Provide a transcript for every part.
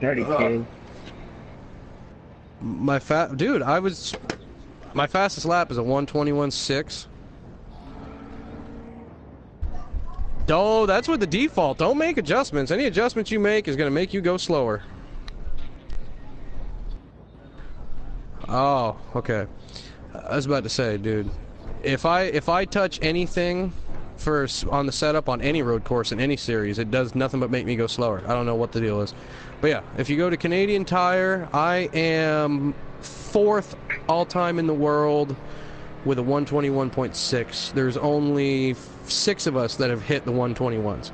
Dirty king. My fastest lap is a 1:21.6. Oh, that's with the default. Don't make adjustments. Any adjustments you make is going to make you go slower. Oh, okay. I was about to say, dude, if I touch anything on the setup on any road course in any series, it does nothing but make me go slower. I don't know what the deal is. But yeah, if you go to Canadian Tire, I am 4th all-time in the world with a 1:21.6. There's only 6 of us that have hit the 1:21s.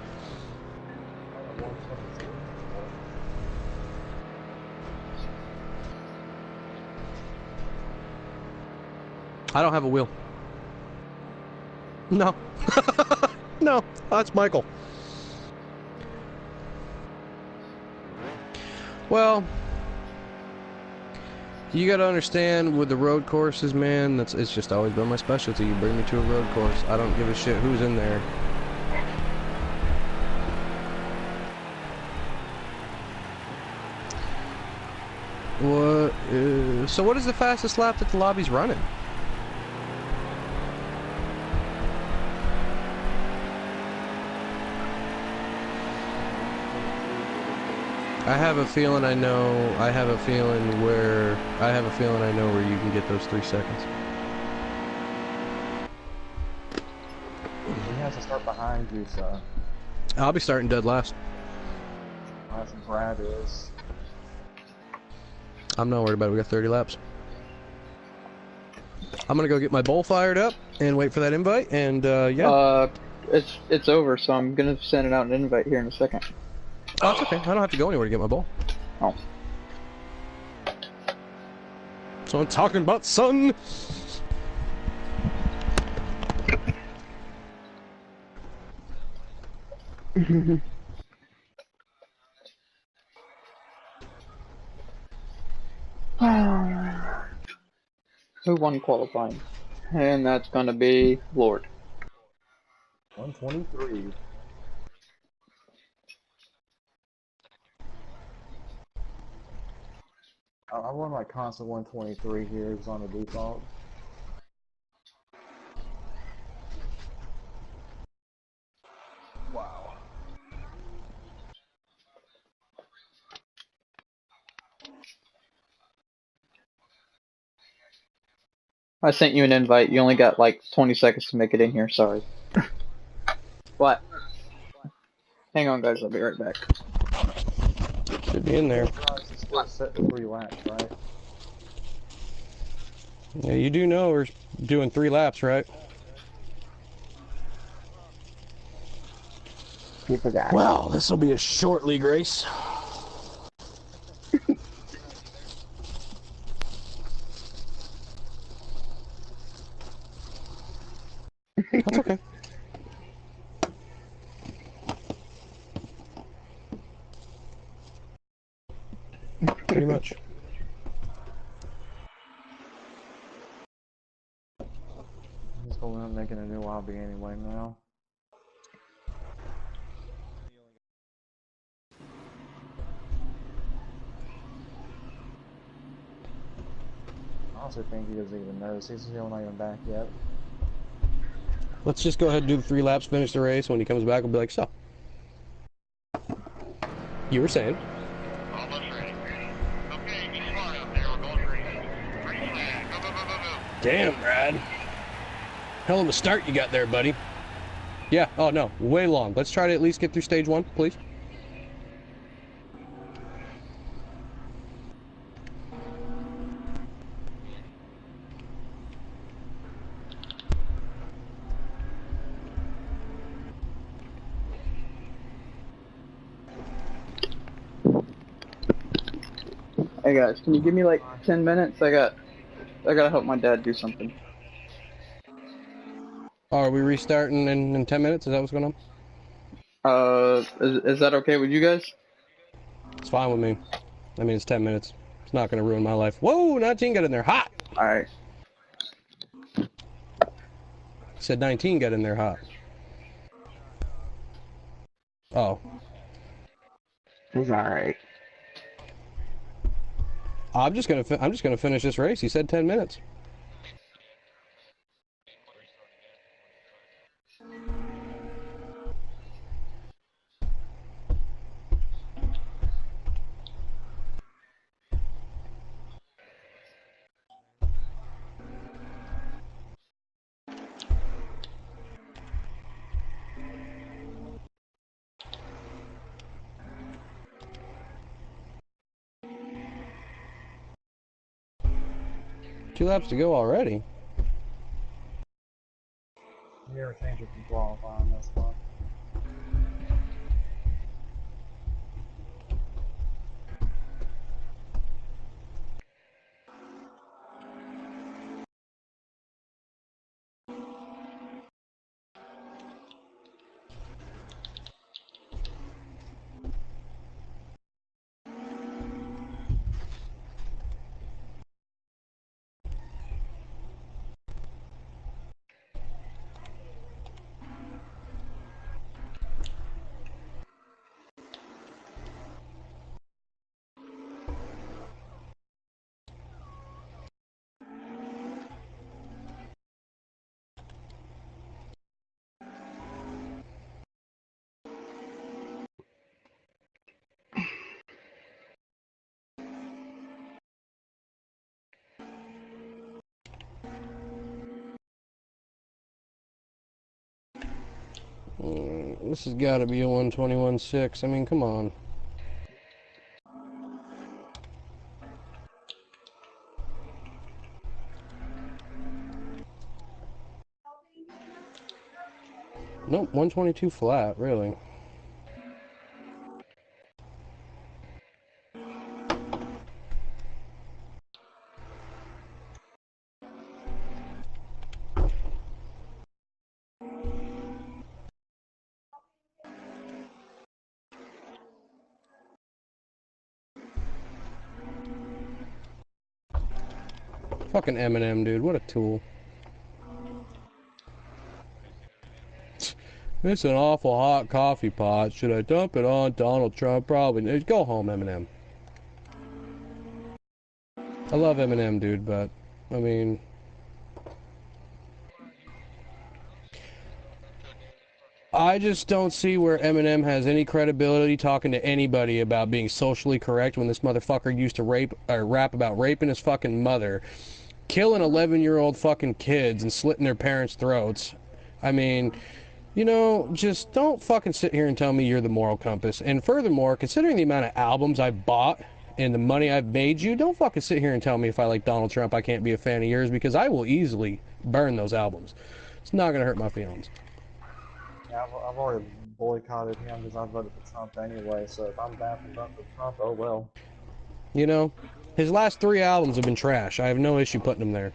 I don't have a wheel. No. No, that's Michael. Well, you gotta understand with the road courses, man, it's just always been my specialty. You bring me to a road course, I don't give a shit who's in there. So what is the fastest lap that the lobby's running? I have a feeling I know where you can get those 3 seconds. He has to start behind you, so. I'll be starting dead last. That's what Brad is. I'm not worried about it. We got 30 laps. I'm gonna go get my bowl fired up and wait for that invite, and yeah. It's over, so I'm gonna send it out an invite here in a second. Oh, it's okay. I don't have to go anywhere to get my bowl. Oh. So I'm talking about, son. Who won qualifying? And that's gonna be Lord. 123. I run like constant 123 here is on the default. Wow. I sent you an invite. You only got like 20 seconds to make it in here. Sorry. What? Hang on, guys. I'll be right back. Should be in there. It's still set to 3 laps, right? Yeah, you do know we're doing 3 laps, right? You forgot. Well, this will be a short league race. That's okay. Pretty much. He's going on making a new lobby anyway now. I also think he doesn't even know. He's still not even back yet. Let's just go ahead and do the 3 laps, finish the race. When he comes back, we'll be like, so. You were saying? Almost ready. Okay, be smart out there. We're going green. Green flag. Go, go, go, go, go. Damn, Brad. Hell of a start you got there, buddy. Yeah, oh no, way long. Let's try to at least get through stage 1, please. Hey guys, can you give me like 10 minutes? I gotta help my dad do something. Oh, are we restarting in 10 minutes? Is that what's going on? Is that okay with you guys? It's fine with me. I mean, it's 10 minutes. It's not going to ruin my life. Whoa, 19 got in there hot. Alright. Said 19 got in there hot. Oh. He's alright. I'm just gonna finish this race. He said 10 minutes. Two laps to go already. You ever change it from qualifying, that's why. This has got to be a 121.6. I mean, come on. Nope, 122 flat, really. Fucking Eminem, dude. What a tool. It's an awful hot coffee pot. Should I dump it on Donald Trump? Probably. Go home, Eminem. I love Eminem, dude, but, I mean... I just don't see where Eminem has any credibility talking to anybody about being socially correct when this motherfucker used to rap about raping his fucking mother, killing 11-year-old fucking kids and slitting their parents' throats. I mean, you know, just don't fucking sit here and tell me you're the moral compass. And furthermore, considering the amount of albums I bought and the money I've made you, don't fucking sit here and tell me if I like Donald Trump I can't be a fan of yours, because I will easily burn those albums. It's not gonna hurt my feelings. Yeah, I've already boycotted him because I voted for Trump anyway, so if I'm bad for voting for Trump, oh well. You know, his last 3 albums have been trash. I have no issue putting them there.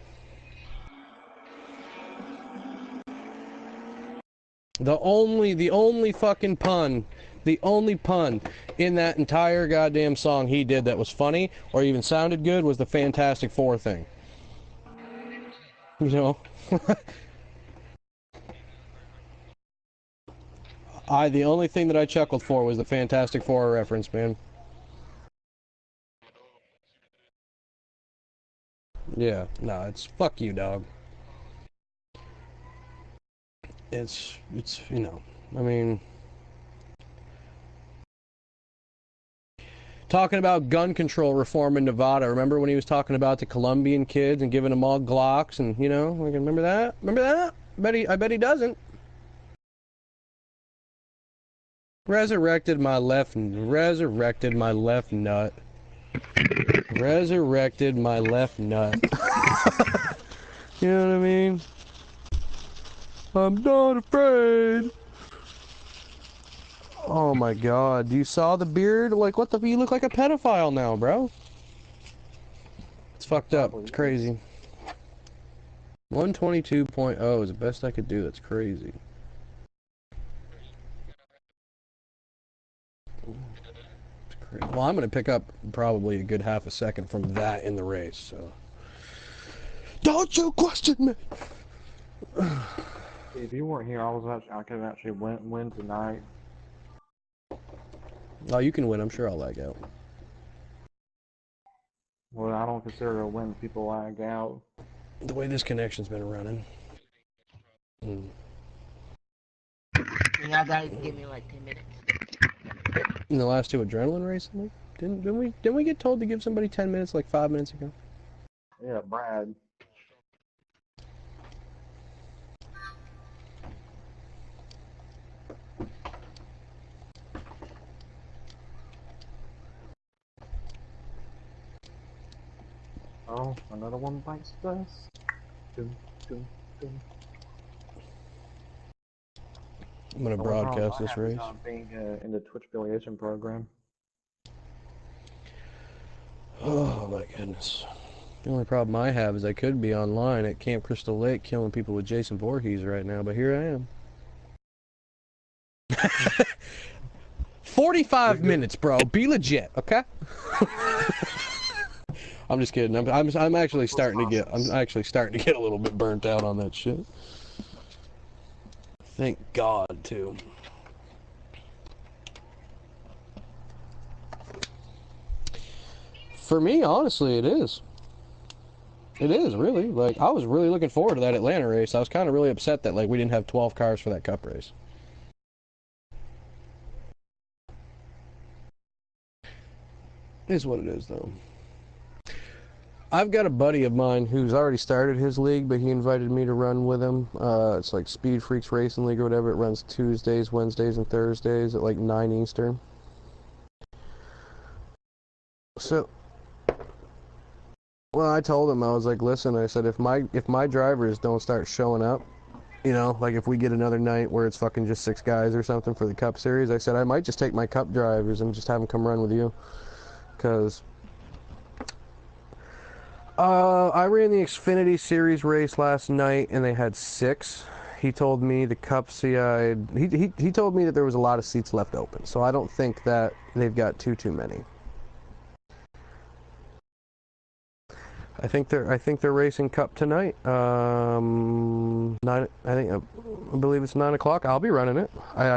The only fucking pun, the only pun in that entire goddamn song he did that was funny or even sounded good was the Fantastic Four thing. You know? The only thing that I chuckled for was the Fantastic Four reference, man. Yeah, no, it's fuck you, dog. It's, you know, I mean... Talking about gun control reform in Nevada. Remember when he was talking about the Colombian kids and giving them all Glocks and, you know, like, remember that? Remember that? I bet he doesn't. Resurrected my left nut. Resurrected my left nut. You know what I mean? I'm not afraid. Oh my god, you saw the beard? Like, what the, you look like a pedophile now, bro. It's fucked up. It's crazy. 122.0 is the best I could do. That's crazy. Well, I'm going to pick up probably a good half a second from that in the race, so... Don't you question me! If you weren't here, I could actually win tonight. Oh, you can win. I'm sure I'll lag out. Well, I don't consider it when people lag out. The way this connection's been running. Y'all guys give me like 10 minutes. In the last two adrenaline races, didn't we get told to give somebody 10 minutes like 5 minutes ago? Yeah, Brad. Oh, another one bites the dust. Dum, dum, dum. I'm gonna The only problem broadcast I this have is race. not being in the Twitch affiliation program. Oh my goodness. The only problem I have is I could be online at Camp Crystal Lake killing people with Jason Voorhees right now, but here I am. 45 minutes, bro. Be legit, okay? I'm just kidding. I'm actually starting to get a little bit burnt out on that shit. Thank God, too. For me, honestly, it is. It is, really. Like, I was really looking forward to that Atlanta race. I was kind of really upset that, like, we didn't have 12 cars for that Cup race. It is what it is, though. I've got a buddy of mine who's already started his league, but he invited me to run with him. It's like Speed Freaks Racing League or whatever. It runs Tuesdays, Wednesdays, and Thursdays at like 9 Eastern. So, well, I told him, I was like, listen, I said, if my drivers don't start showing up, you know, like if we get another night where it's fucking just 6 guys or something for the Cup Series, I said, I might just take my Cup drivers and just have them come run with you. Because I ran the Xfinity Series race last night, and they had 6. He told me the Cup CI, he told me that there was a lot of seats left open, so I don't think that they've got too many. I think they're racing Cup tonight. 9. I believe it's 9 o'clock. I'll be running it.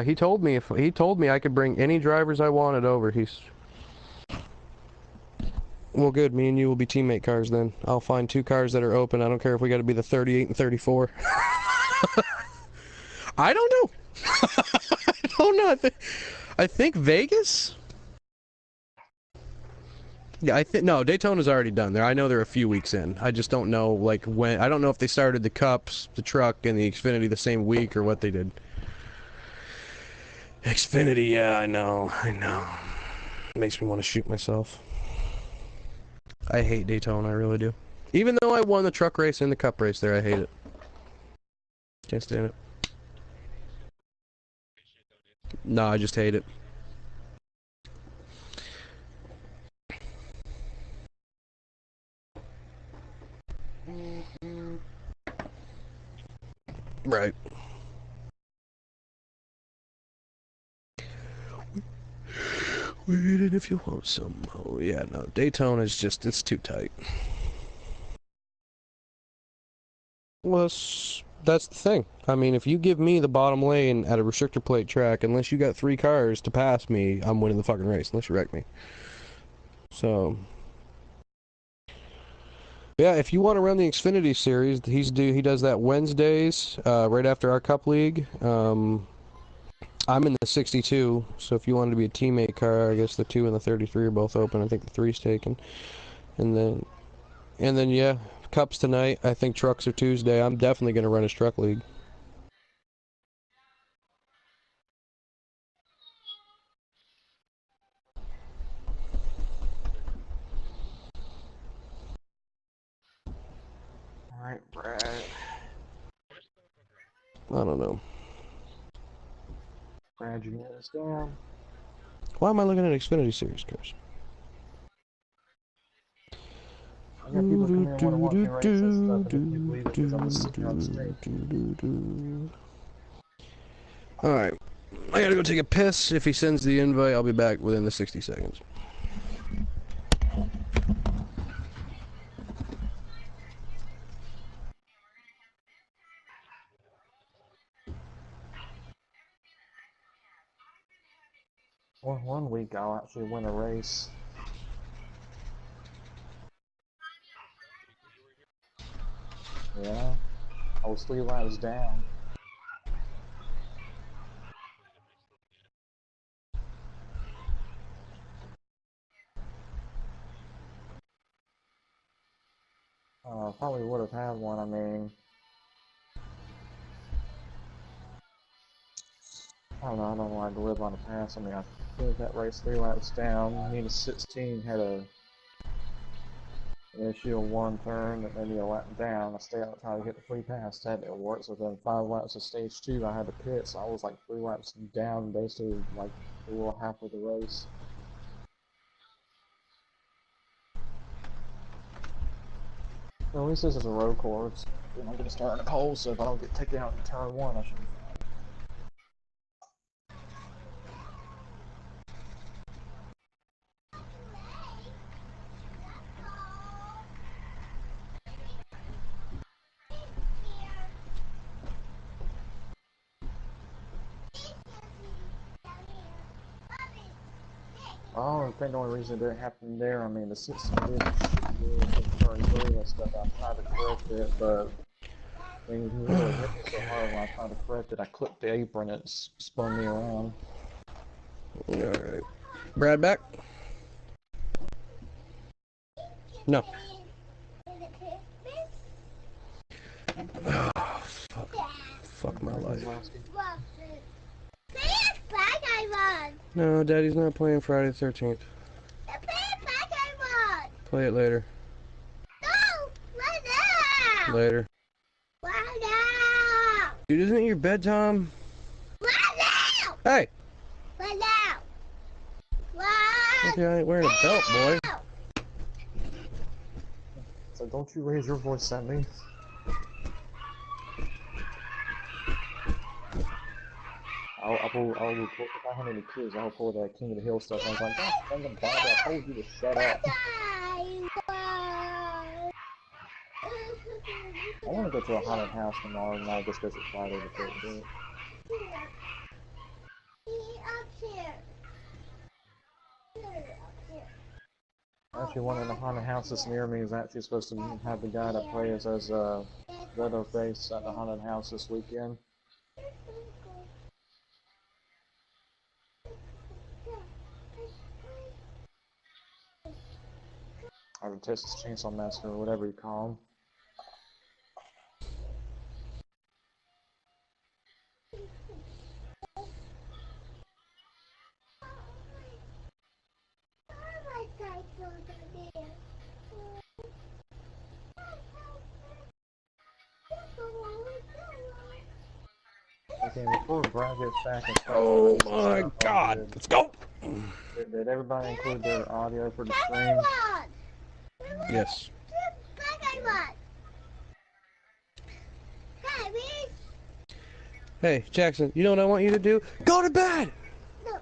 He told me I could bring any drivers I wanted over. Well, good. Me and you will be teammate cars then. I'll find 2 cars that are open. I don't care if we got to be the 38 and 34. I don't know. I don't know. I think Vegas. Yeah, no, Daytona's already done there. I know they're a few weeks in. I just don't know, like, when. I don't know if they started the Cups, the truck, and the Xfinity the same week or what they did. Xfinity, yeah, I know. It makes me want to shoot myself. I hate Daytona, I really do. Even though I won the truck race and the Cup race there, I hate it. Can't stand it. No, I just hate it. Right. Wait, if you want some. Oh, yeah, no. Daytona's just, it's too tight. Well, that's the thing. I mean, if you give me the bottom lane at a restrictor plate track, unless you got 3 cars to pass me, I'm winning the fucking race, unless you wreck me. So, yeah, if you want to run the Xfinity Series, he does that Wednesdays, right after our Cup League. I'm in the 62, so if you wanted to be a teammate car, I guess the 2 and the 33 are both open. I think the 3's taken. And then yeah, Cups tonight. I think trucks are Tuesday. I'm definitely going to run his truck league. Alright, Brad. I don't know. Brad, you get us down. Why am I looking at Xfinity Series cars? I got people come here and want to watch me race and stuff, and if you believe it, because I'm just sitting here on stage. Alright. I gotta go take a piss. If he sends the invite, I'll be back within the 60 seconds. One one week I'll actually win a race. Yeah, I was 3 laps down. Probably would have had one. I mean, I don't know. I don't like to live on the past. I mean, I finished that race 3 laps down. Me to 16 had an issue of one turn that made me a lap down. I stayed out trying to get the free pass. That didn't work. So then 5 laps of stage 2, I had to pit. So I was like 3 laps down, basically like a little half of the race. At least this is a road course. I'm going to start in the pole, so if I don't get taken out in turn 1, I should be fine. Oh, I think the only reason it didn't happen there, I mean, the system did turn green and stuff. I tried to correct it, but I mean, he really hit me so hard when I tried to correct it. I clipped the apron and it spun me around. Alright. Brad back? No. Oh, fuck my life. No, Daddy's not playing Friday the 13th. Play it later. Later. Dude, isn't it your bedtime? Hey! Okay, I ain't wearing a belt, boy. So don't you raise your voice at me. I'll pull, if I had any kids, I'll pull that King of the Hill stuff. I was like, God, dang it, Bobby, I told you to shut up. I want to go to a haunted house tomorrow night just because it's Friday the 13th. Actually, one of the haunted houses near me is actually supposed to have the guy that plays as Leatherface at the haunted house this weekend. Or the Texas Chainsaw Massacre, or whatever you call him. Okay, before Brad gets back and starts Oh my stuff, god, let's go! Did everybody include their audio for the stream? Yes. Hey, Jackson, you know what I want you to do? Go to bed! No.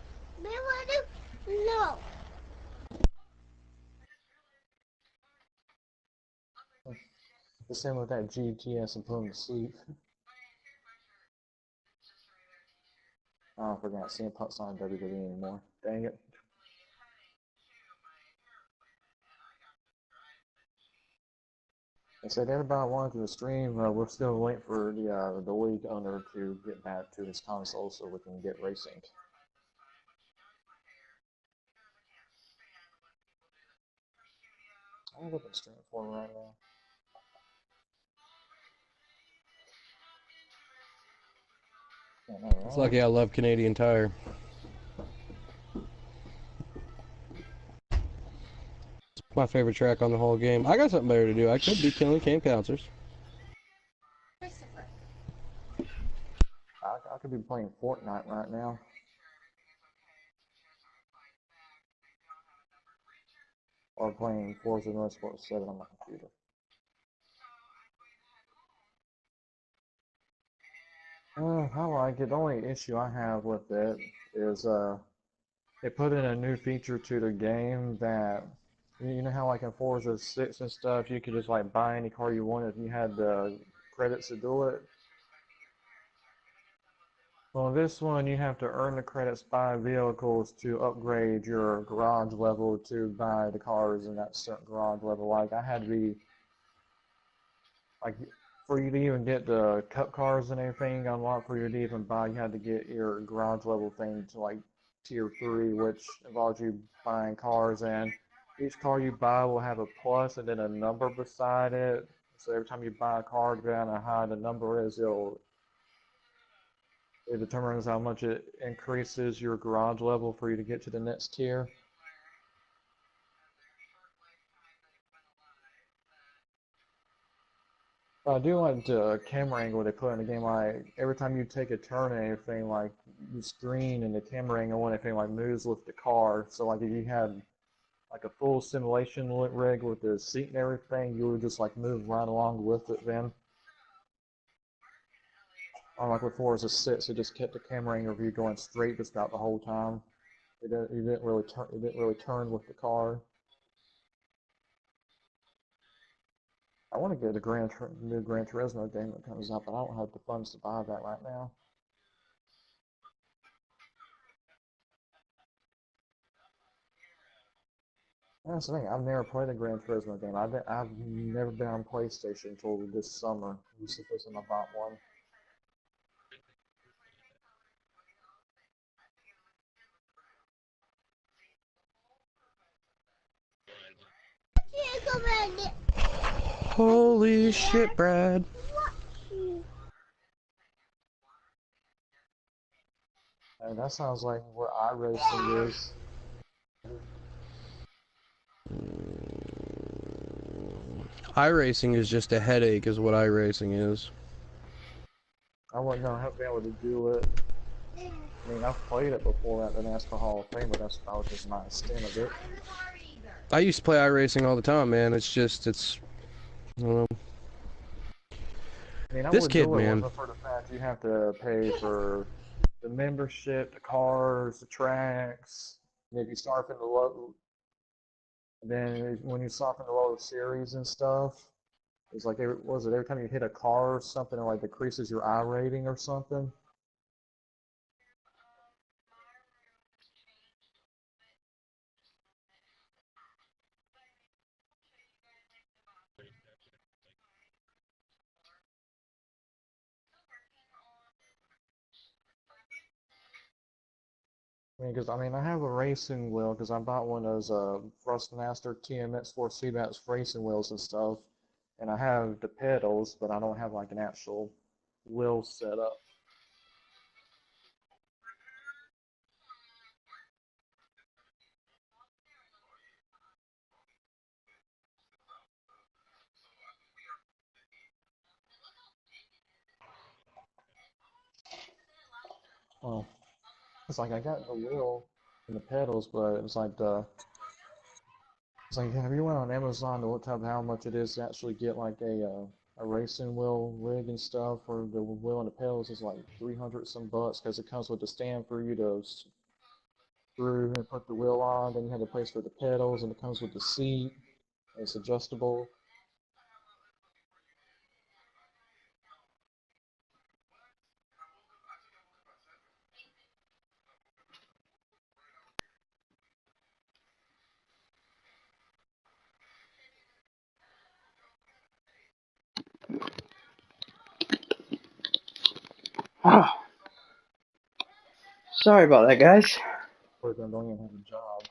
The same with that GPS and put him to sleep. Oh, I forgot. CM Punk's not in WWE anymore. Dang it. I said everybody wanted to stream. We're still waiting for the league owner to get back to his console so we can get racing. I don't know what I'm streaming for right now. It's lucky I love Canadian Tire. It's my favorite track on the whole game. I got something better to do. I could be killing camp counselors. I could be playing Fortnite right now. Or playing Forza Motorsport 7 on my computer. I like it. The only issue I have with it is they put in a new feature to the game that, you know how like in Forza 6 and stuff, you could just like buy any car you wanted if you had the credits to do it. Well, this one you have to earn the credits by vehicles to upgrade your garage level to buy the cars in that certain garage level. Like I had to be like for you to even get the cup cars and everything unlocked for you to even buy, you had to get your garage level thing to like tier 3, which involves you buying cars, and each car you buy will have a plus and then a number beside it. So every time you buy a car, depending on how high the number is, it determines how much it increases your garage level for you to get to the next tier. But I do like the camera angle they put in the game. Like every time you take a turn and everything, like the screen and the camera angle and everything like moves with the car. So like if you had like a full simulation rig with the seat and everything, you would just like move right along with it then. Unlike with Forza 6, it just kept the camera angle of you going straight just about the whole time. You didn't really turn. It didn't really turn with the car. I want to get the new Gran Turismo game that comes out, but I don't have the funds to buy that right now. That's the thing. I've never played a Gran Turismo game. I've never been on PlayStation until this summer. This is the first time I bought one. Holy shit, Brad. And that sounds like where iRacing is. iRacing is just a headache, is what iRacing is. I wouldn't know how to be able to do it. I mean, I've played it before at the NASCAR Hall of Fame, but that's about just my extent of it. I used to play iRacing all the time, man. I don't know. I mean, I This would kid, do it man. wasn't for the fact you have to pay for the membership, the cars, the tracks. And if you start from the low, then when you start from the lower series and stuff, it's like every time you hit a car or something, it like decreases your I rating or something. I mean, I have a racing wheel because I bought one of those Thrustmaster TMX4 CBATS racing wheels and stuff, and I have the pedals, but I don't have like an actual wheel set up. Oh, it's like I got the wheel and the pedals, but it's like have you went on Amazon to look up how much it is to actually get like a racing wheel rig and stuff for the wheel and the pedals is like 300 some bucks because it comes with the stand for you to screw and put the wheel on. Then you have the place for the pedals, and it comes with the seat. It's adjustable. Sorry about that, guys. But then don't even have a job.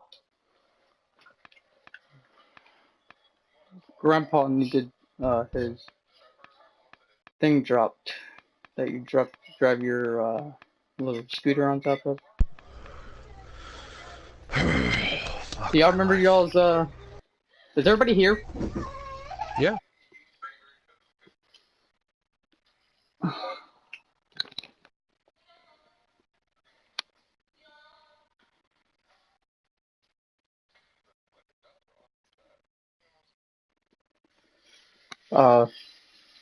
Grandpa needed his thing dropped that you drive your little scooter on top of. Do y'all remember y'all's is everybody here? Yeah.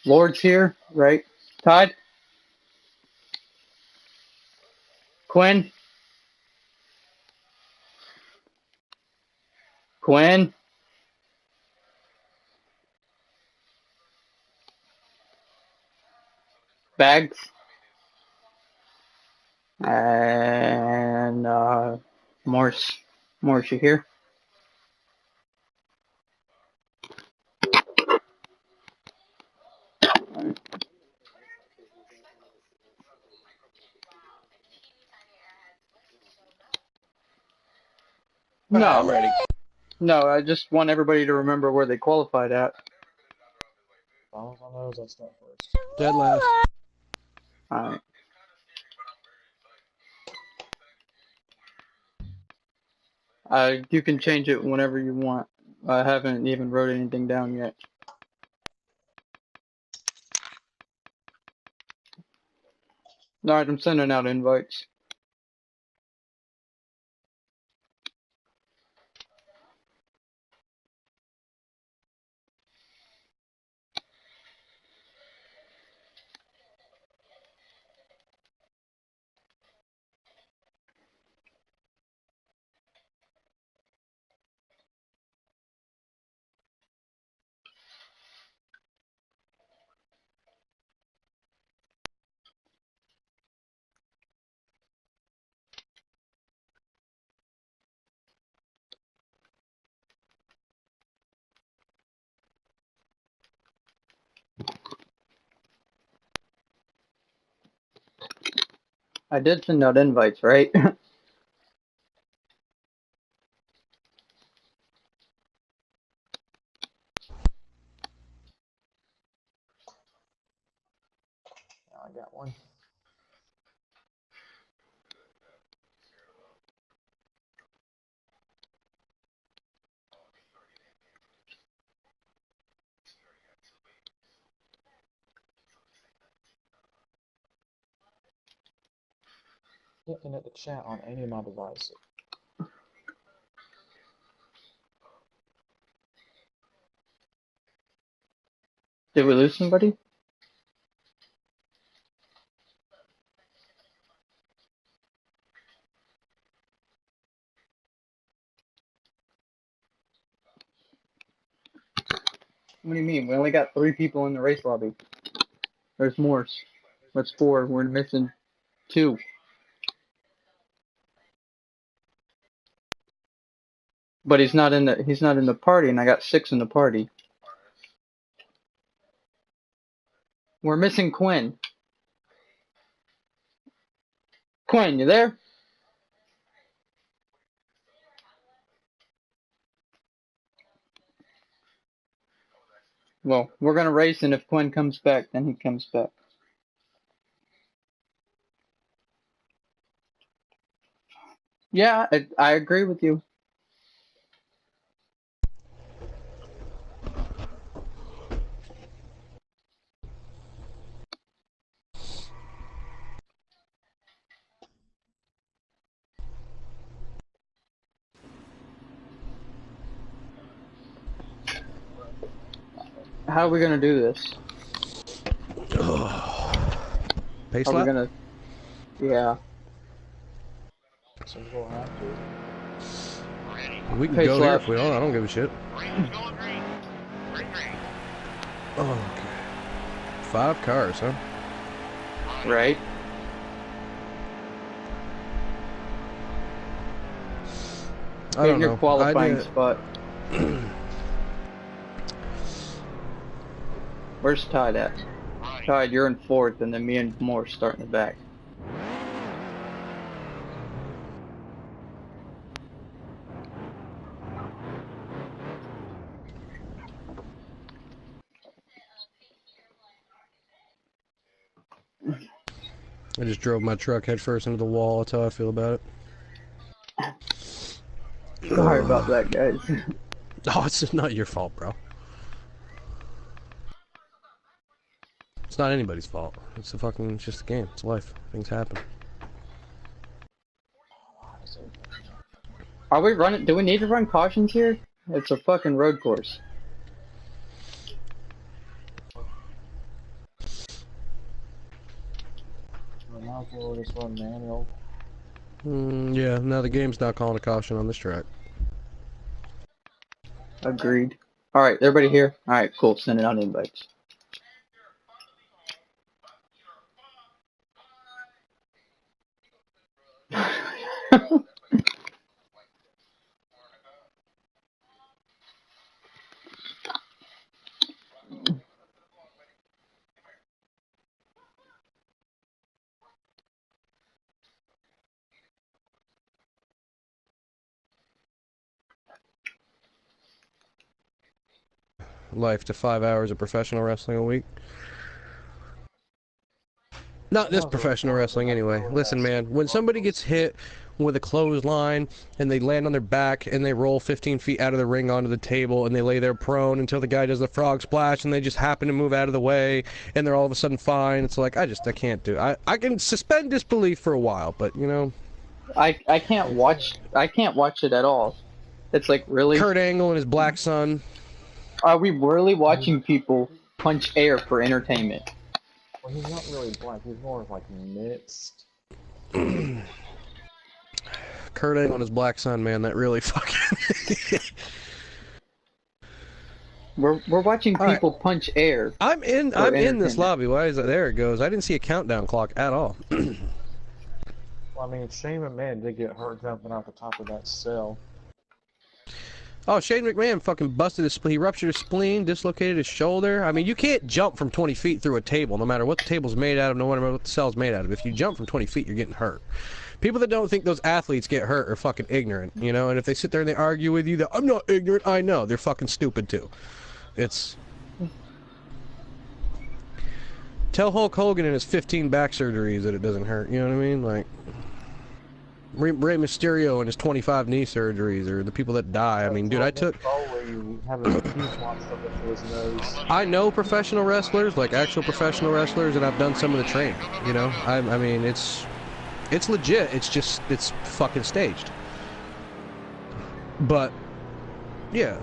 Lord's here, right? Todd? Quinn? Quinn? Bags? And Morse, you here? No, I'm ready. no. I just want everybody to remember where they qualified at. As long as I know that's not first. Dead last. Alright. You can change it whenever you want. I haven't even wrote anything down yet. Alright, I'm sending out invites. I did send out invites, right? Now I got one. Looking at the chat on any of my devices. Did we lose somebody? What do you mean? We only got 3 people in the race lobby. There's more. That's 4. We're missing 2. But he's not in the party, and I got 6 in the party. We're missing Quinn. Quinn, you there? Well, we're gonna race, and if Quinn comes back, then he comes back. Yeah, I agree with you. How are we gonna do this? Pace Are we lap? gonna? Yeah. So we'll have to. Ready. We can Pace go here lap. if we want. I don't give a shit. Green's going green. Green, green. Oh, okay. 5 cars, huh? Right. I don't Your know. qualifying spot. Where's Tide at? Right. Tide, you're in 4th, and then me and Moore start in the back. I just drove my truck headfirst into the wall. That's how I feel about it. Sorry about that, guys. Oh, it's just not your fault, bro. It's not anybody's fault. It's just a game. It's life. Things happen. Are we running? Do we need to run cautions here? It's a fucking road course. We might as well just run manual. Yeah, no, the game's not calling a caution on this track. Agreed. Alright, everybody here? Alright, cool. Sending out invites. life to 5 hours of professional wrestling a week. Not this professional wrestling anyway. Listen, man, when somebody gets hit with a clothesline and they land on their back and they roll 15 feet out of the ring onto the table and they lay there prone until the guy does the frog splash and they just happen to move out of the way and they're all of a sudden fine, it's like, I can't do it. I can suspend disbelief for a while, but, you know. I can't watch it at all. It's like, really? Kurt Angle and his black son. Are we really watching people punch air for entertainment? Well, he's not really black. He's more like mixed. Kurt Angle and his black son, man, that really fucking... We're watching people punch air. I'm in this lobby. Why is it? There it goes. I didn't see a countdown clock at all. Well, I mean, Shane McMahon did get hurt jumping out the top of that cell. Oh, Shane McMahon fucking busted his spleen. He ruptured his spleen, dislocated his shoulder. I mean, you can't jump from 20 feet through a table, no matter what the table's made out of, no matter what the cell's made out of. If you jump from 20 feet, you're getting hurt. People that don't think those athletes get hurt are fucking ignorant, you know? And if they sit there and they argue with you that, I'm not ignorant, I know. They're fucking stupid, too. It's... Tell Hulk Hogan and his 15 back surgeries that it doesn't hurt, you know what I mean? Like... Rey Mysterio and his 25 knee surgeries, or the people that die. I mean, dude, I know professional wrestlers, like actual professional wrestlers, and I've done some of the training, you know? I mean, it's legit, it's fucking staged. But, yeah.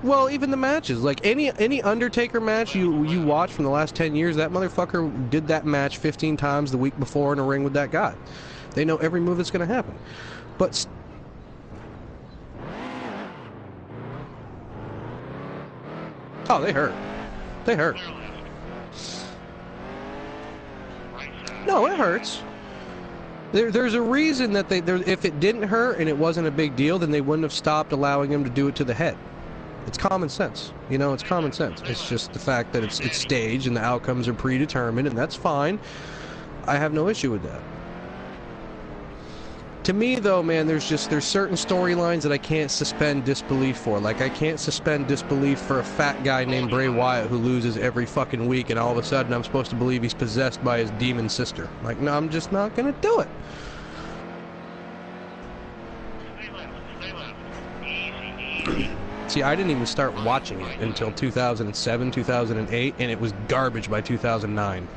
Well, even the matches, like any Undertaker match you watch from the last 10 years, that motherfucker did that match 15 times the week before in a ring with that guy. They know every move that's going to happen. But... Oh, they hurt. They hurt. No, it hurts. There's a reason that if it didn't hurt and it wasn't a big deal, then they wouldn't have stopped allowing him to do it to the head. It's common sense. You know, it's common sense. It's just the fact that it's staged and the outcomes are predetermined, and that's fine. I have no issue with that. To me, though, man, there's certain storylines that I can't suspend disbelief for. Like, I can't suspend disbelief for a fat guy named Bray Wyatt who loses every fucking week, and all of a sudden I'm supposed to believe he's possessed by his demon sister. Like, no, I'm just not gonna do it. See, I didn't even start watching it until 2007, 2008, and it was garbage by 2009.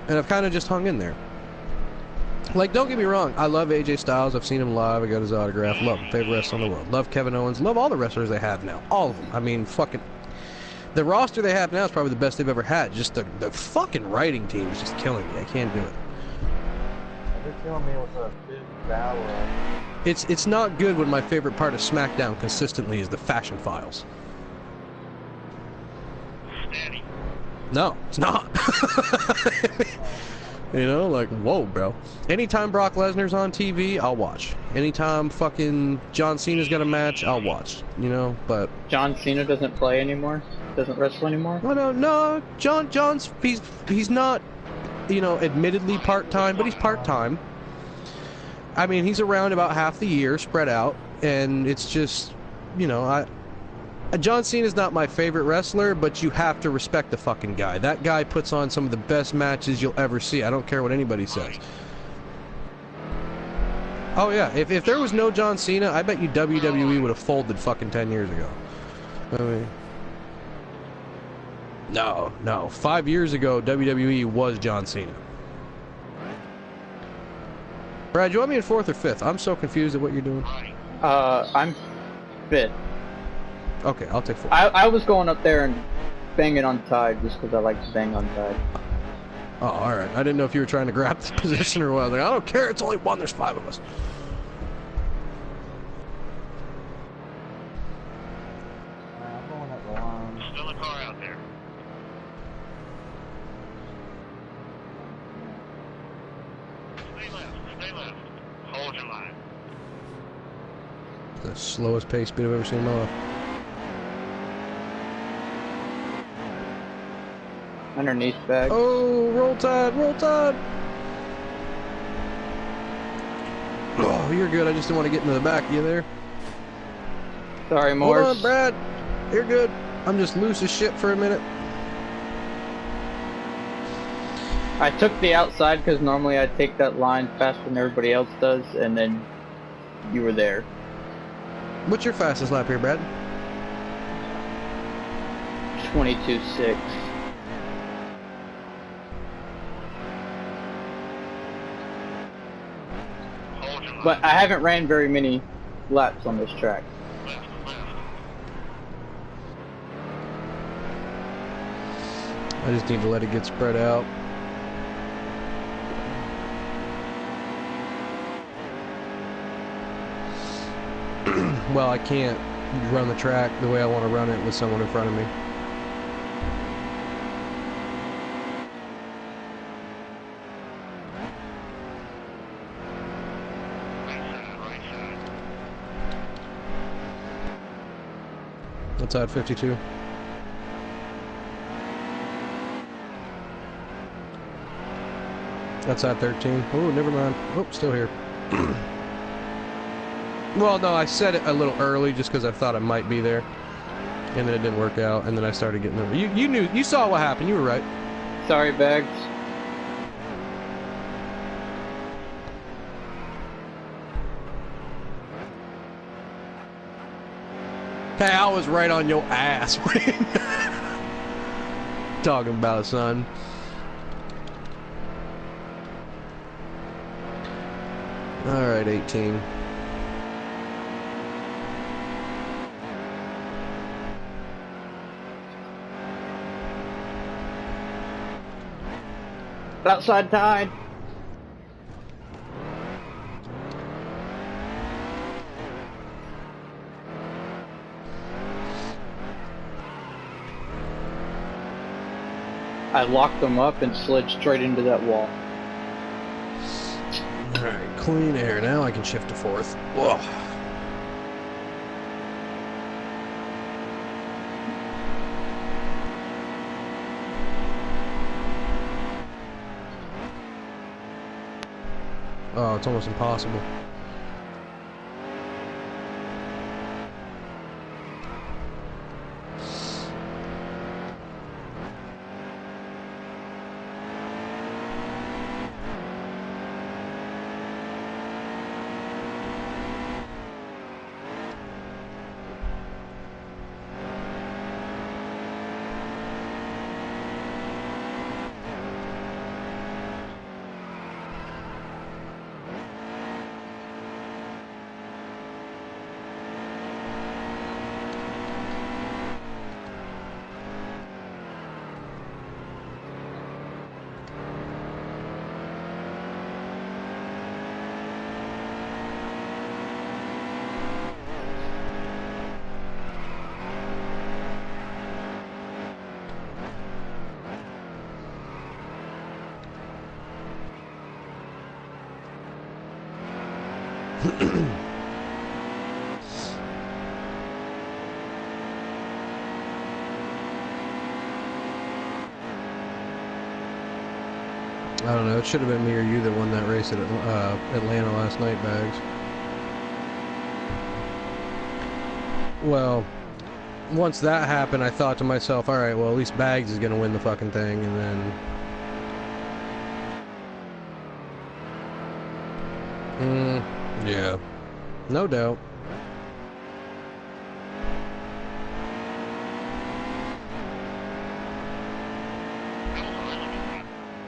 And I've kind of just hung in there. Like, don't get me wrong, I love AJ Styles, I've seen him live, I got his autograph, love him, favorite wrestler in the world. Love Kevin Owens, love all the wrestlers they have now, all of them. I mean, fucking... The roster they have now is probably the best they've ever had. Just the fucking writing team is just killing me, I can't do it. They're killing me with a big battle. It's not good when my favorite part of SmackDown consistently is the fashion files. Steady. No, it's not. You know, like, whoa, bro. Anytime Brock Lesnar's on TV, I'll watch. Anytime fucking John Cena's got a match, I'll watch. You know, but... John Cena doesn't play anymore? Doesn't wrestle anymore? No. John's... He's not, you know, admittedly part-time, but he's part-time. I mean, he's around about half the year, spread out, and it's just, you know, John Cena's not my favorite wrestler, but you have to respect the fucking guy. That guy puts on some of the best matches you'll ever see. I don't care what anybody says. Oh yeah, if there was no John Cena, I bet you WWE would have folded fucking 10 years ago. I mean... No. 5 years ago, WWE was John Cena. Brad, you want me in 4th or 5th? I'm so confused at what you're doing. I'm 5th. Okay, I'll take 4th. I was going up there and banging on Tide just because I like to bang on Tide. Oh, alright. I didn't know if you were trying to grab the position or what. I was like, I don't care, it's only one, there's 5 of us. I'm going up the line. Still a car out there. Stay left. Hold your line. The slowest pace speed I've ever seen in my life. Underneath bag. Oh, roll tide! Oh, you're good. I just didn't want to get into the back of you there. Sorry, Morris. Hold on, Brad. You're good. I'm just loose as shit for a minute. I took the outside because normally I take that line faster than everybody else does, and then you were there. What's your fastest lap here, Brad? 22.6. Hold your But I haven't ran very many laps on this track. left, left. I just need to let it get spread out. Well, I can't run the track the way I want to run it with someone in front of me. Right side. Outside 52. Outside 13. Oh, never mind. Oh, still here. Well, no, I said it a little early just because I thought I might be there. And then it didn't work out, and then I started getting over. You saw what happened. You were right. Sorry, Bags. Hey, I was right on your ass. Talking about, son. Alright, 18. Outside tide. I locked them up and slid straight into that wall. Alright, clean air. Now I can shift to fourth. Whoa. Oh, it's almost impossible. I don't know, it should have been me or you that won that race at Atlanta last night, Bags. Well, once that happened, I thought to myself, alright, well, at least Bags is going to win the fucking thing, and then... yeah. No doubt.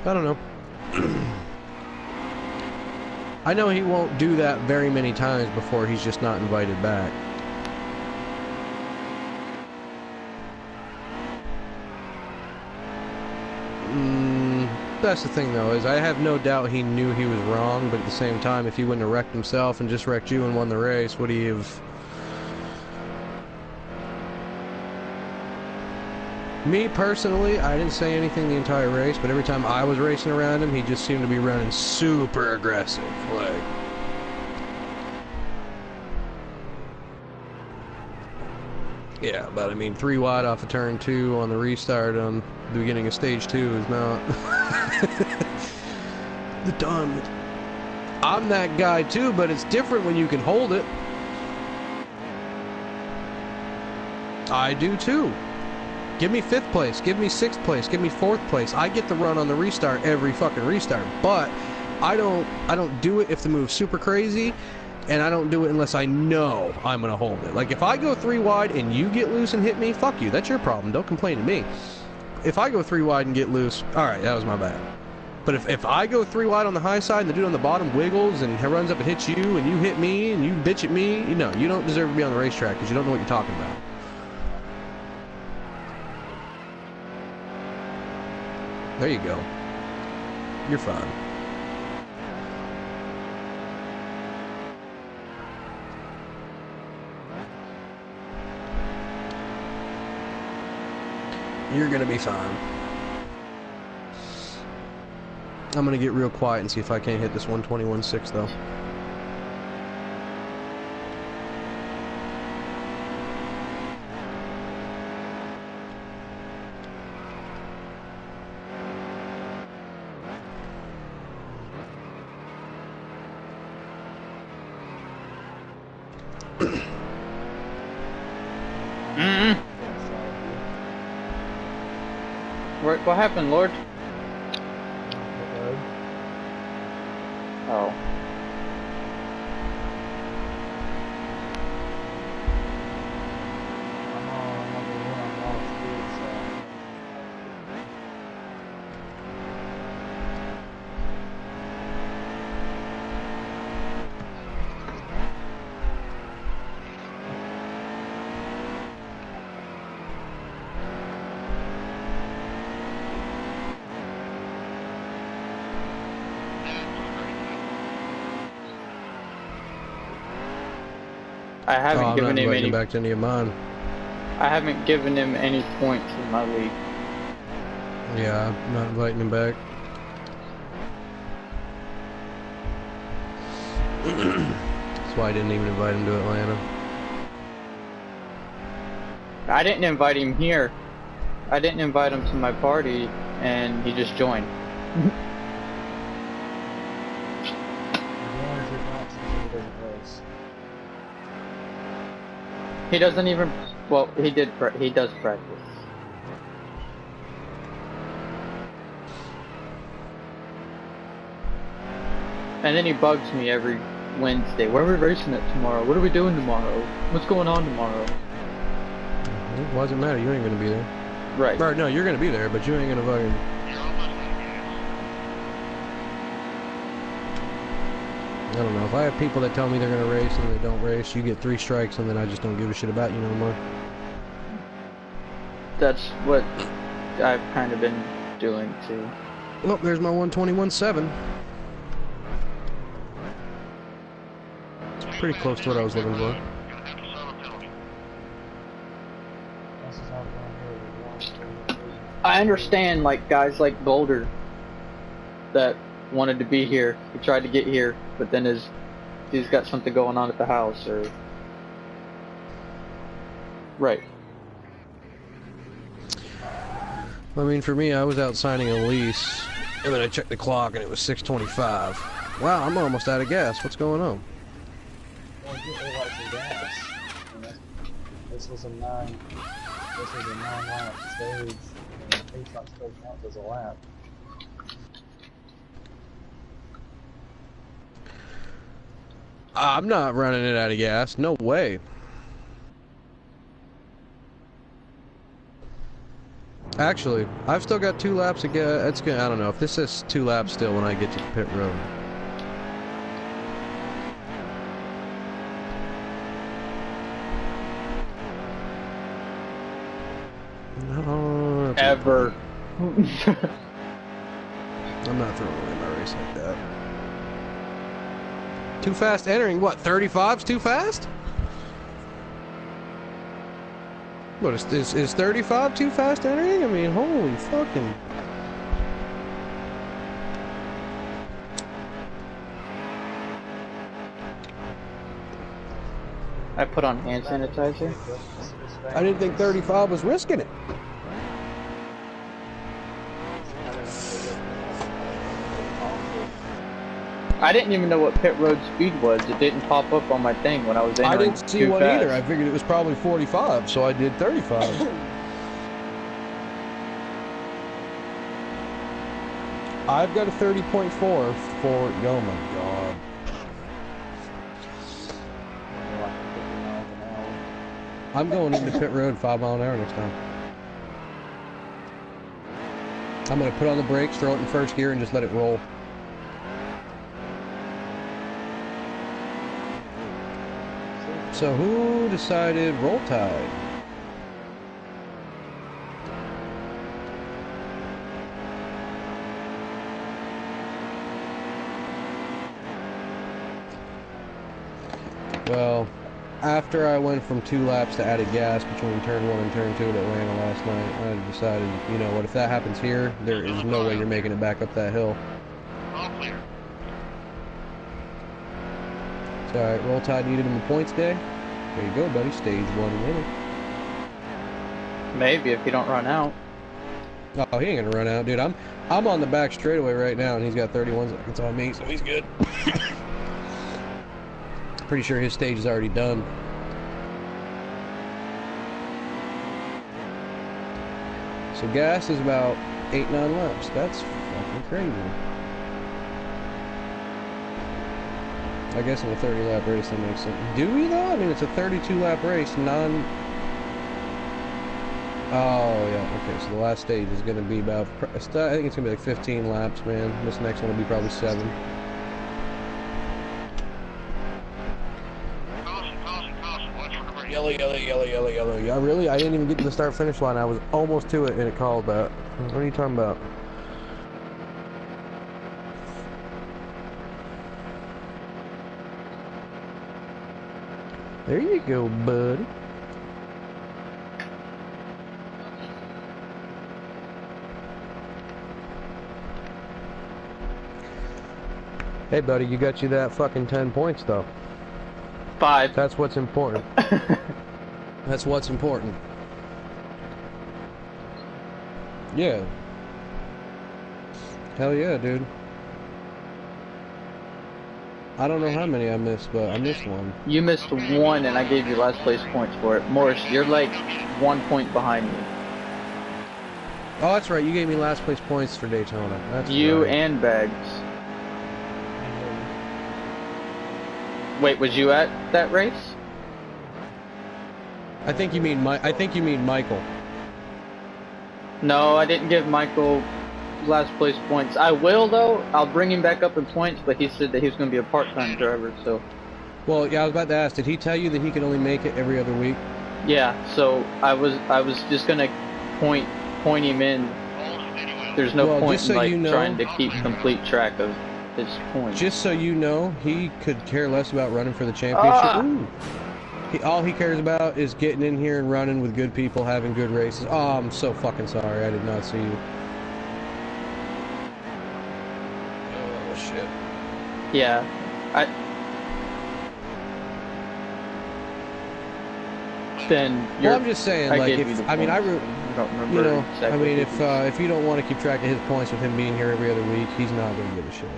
I don't know. I know he won't do that very many times before he's just not invited back. That's the thing though, is I have no doubt he knew he was wrong, but at the same time, if he wouldn't have wrecked himself and just wrecked you and won the race, would he have... Me personally, I didn't say anything the entire race, but every time I was racing around him, he just seemed to be running super aggressive, like... Yeah, but I mean, 3 wide off of turn 2 on the restart on the beginning of stage 2 is not... the dumb. I'm that guy too, but it's different when you can hold it. I do too. Give me 5th place, give me 6th place, give me 4th place. I get the run on the restart every fucking restart, but I don't do it if the move's super crazy, and I don't do it unless I know I'm gonna hold it. Like if I go 3 wide and you get loose and hit me, fuck you, that's your problem. Don't complain to me. If I go 3 wide and get loose, alright, that was my bad. But if I go 3 wide on the high side and the dude on the bottom wiggles and he runs up and hits you and you hit me and you bitch at me, you know, you don't deserve to be on the racetrack because you don't know what you're talking about. There you go. You're fine. You're gonna be fine. I'm gonna get real quiet and see if I can't hit this 121.6 though. What happened, Lord? Oh. I haven't given him any. Back to any of mine. I haven't given him any points in my league. Yeah, I'm not inviting him back. That's why I didn't even invite him to Atlanta. I didn't invite him here. I didn't invite him to my party, and he just joined. He doesn't even. Well, he does practice. And then he bugs me every Wednesday. Where are we racing it tomorrow? What are we doing tomorrow? What's going on tomorrow? Why does it matter? You ain't gonna be there. Right. Right, no, you're gonna be there, but you ain't gonna fucking... I don't know, if I have people that tell me they're gonna race and they don't race, you get 3 strikes and then I just don't give a shit about you no more. That's what I've kind of been doing too. Well, there's my 121.7. It's pretty close to what I was looking for. I understand, like, guys like Boulder that wanted to be here. He tried to get here, but then he's got something going on at the house, or... Right. I mean, for me, I was out signing a lease, and then I checked the clock, and it was 6:25. Wow, I'm almost out of gas. What's going on? Well, get like some gas. This was a 9 lap stage, and it's not supposed to count as a lap. I'm not running it out of gas. No way. Actually, I've still got 2 laps to go. It's gonna, I don't know if this is 2 laps still when I get to pit road. No, Ever. I'm not throwing away my race like that. Too fast entering. What? 35's too fast? What is 35 too fast entering? I mean, holy fucking. I put on hand sanitizer. I didn't think 35 was risking it. I didn't even know what pit road speed was. It didn't pop up on my thing when I was entering. I didn't see too one fast. either. I figured it was probably 45, so I did 35. I've got a 30.4 for, oh my god. Like 50 miles an hour. I'm going into pit road 5 mile an hour next time. I'm gonna put on the brakes, throw it in first gear, and just let it roll. So who decided Roll Tide? Well, after I went from 2 laps to added gas between turn 1 and turn 2 at Atlanta last night, I decided, you know what, if that happens here, there is no way you're making it back up that hill. All clear. It's alright, Roll Tide needed him a points day. There you go, buddy, stage 1 winner. Maybe if you don't run out. Oh, he ain't gonna run out, dude. I'm on the back straightaway right now, and he's got 31 seconds on me, so he's good. Pretty sure his stage is already done. So gas is about 8-9 laps. That's fucking crazy. I guess in a 30-lap race that makes sense. Do we though? I mean, it's a 32-lap race, non. Oh yeah. Okay, so the last stage is gonna be about. I think it's gonna be like 15 laps, man. This next one will be probably 7. Yellow, yellow, yellow, yellow, yellow. Yeah, really? I didn't even get to the start-finish line. I was almost to it, and it called that. What are you talking about? There you go, buddy. Hey, buddy, you got you that fucking 10 points, though. 5. That's what's important. That's what's important. Yeah. Hell yeah, dude. I don't know how many I missed, but I missed one. You missed 1 and I gave you last place points for it. Morris, you're like 1 point behind me. Oh, that's right. You gave me last place points for Daytona. That's You right. and Bags. Wait, was you at that race? I think you mean Michael. No, I didn't give Michael last place points. I will though. I'll bring him back up in points, but he said that he was going to be a part-time driver. So. Well, yeah, I was about to ask. Did he tell you that he could only make it every other week? Yeah. So I was just going to point him in. There's no point just so in like you know, trying to keep complete track of his points. Just so you know, he could care less about running for the championship. Ooh. All he cares about is getting in here and running with good people, having good races. Oh, I'm so fucking sorry. I did not see you. Oh, shit. Yeah. Then well, I'm just saying, like, if, I mean, don't remember you know, exactly I mean, what if you don't want to keep track of his points with him being here every other week, he's not going to give a shit.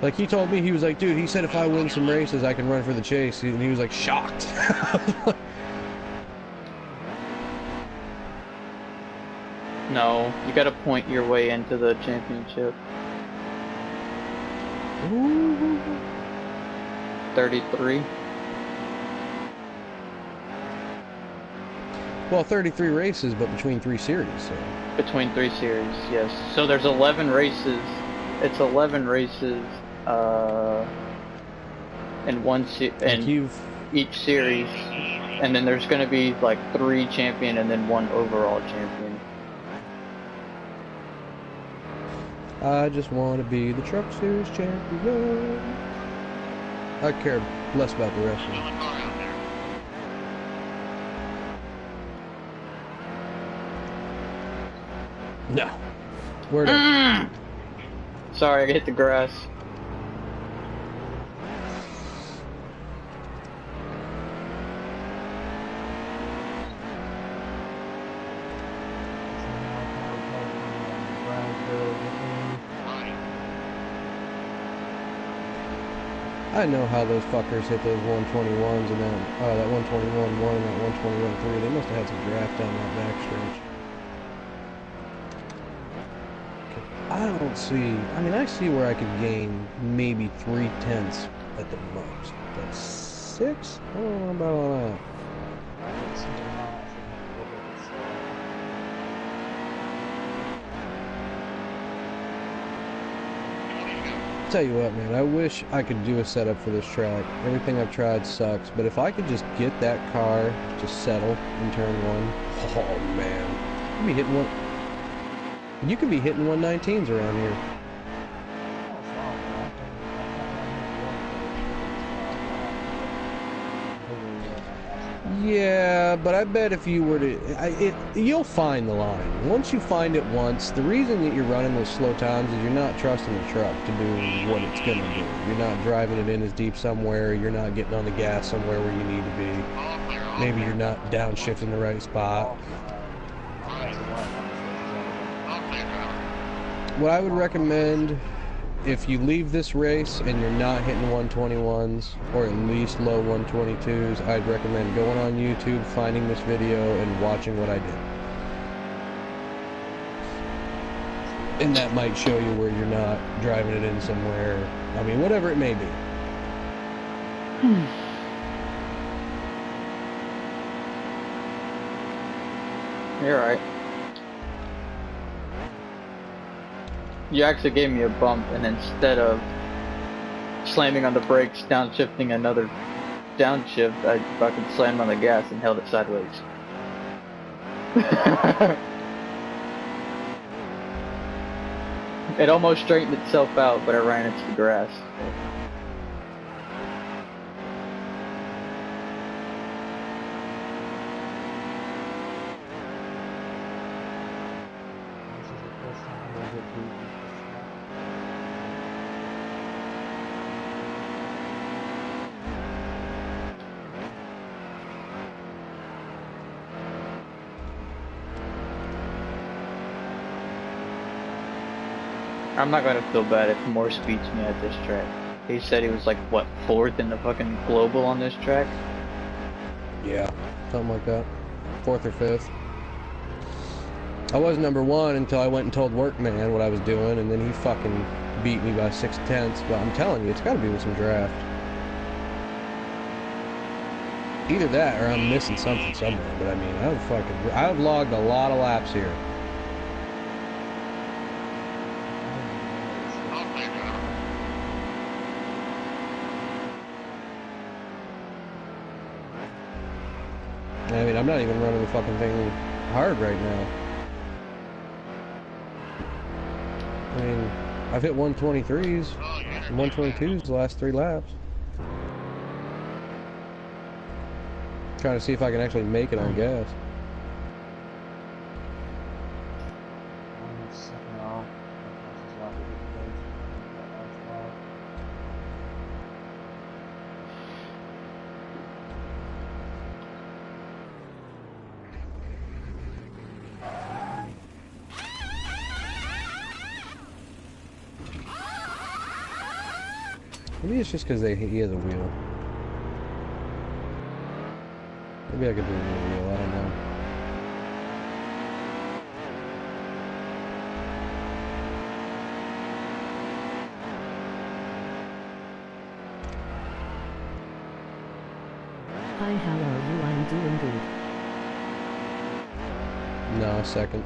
Like, he told me, he was like, dude, he said if I win some races, I can run for the chase, and he was, like, shocked. No, you gotta point your way into the championship. Ooh. 33. Well, 33 races, but between 3 series, so. Between 3 series, yes. So there's 11 races. It's 11 races, in each series. And then there's gonna be, like, 3 champion and then 1 overall champion. I just want to be the Truck Series champion. I care less about the rest of them. No. Where to? Sorry, I hit the grass. I know how those fuckers hit those 121s and then that 121-1 and that 121-3. They must have had some draft down that backstretch. I don't see. I mean, I see where I could gain maybe 3/10 at the most. That's 6? I don't know about all that. Tell you what, man, I wish I could do a setup for this track. Everything I've tried sucks, but if I could just get that car to settle in turn 1, oh man, you'd be hitting one. You could be hitting 119s around here. Yeah, but I bet if you were to, you'll find the line. Once you find it once, the reason that you're running those slow times is you're not trusting the truck to do what it's gonna do. You're not driving it in as deep somewhere. You're not getting on the gas somewhere where you need to be. Maybe you're not downshifting the right spot. What I would recommend, if you leave this race and you're not hitting 121s or at least low 122s, I'd recommend going on YouTube, finding this video, and watching what I did. And that might show you where you're not driving it in somewhere. I mean, whatever it may be. You're right. You actually gave me a bump, and instead of slamming on the brakes, downshifting another downshift, I fucking slammed on the gas and held it sideways. It almost straightened itself out, but I ran into the grass. I'm not gonna feel bad if Morse beats me at this track. He said he was like, what, 4th in the fucking global on this track? Yeah, something like that. 4th or 5th. I was number 1 until I went and told Workman what I was doing, and then he fucking beat me by 6/10. But I'm telling you, it's gotta be with some draft. Either that or I'm missing something somewhere, but I mean, I've logged a lot of laps here. I mean, I'm not even running the fucking thing hard right now. I mean, I've hit 123s and 122s the last 3 laps. Trying to see if I can actually make it on gas. Maybe it's just because he has a wheel. Maybe I could do a wheel, I don't know. Hi, how are you? I'm doing good. No, 2nd.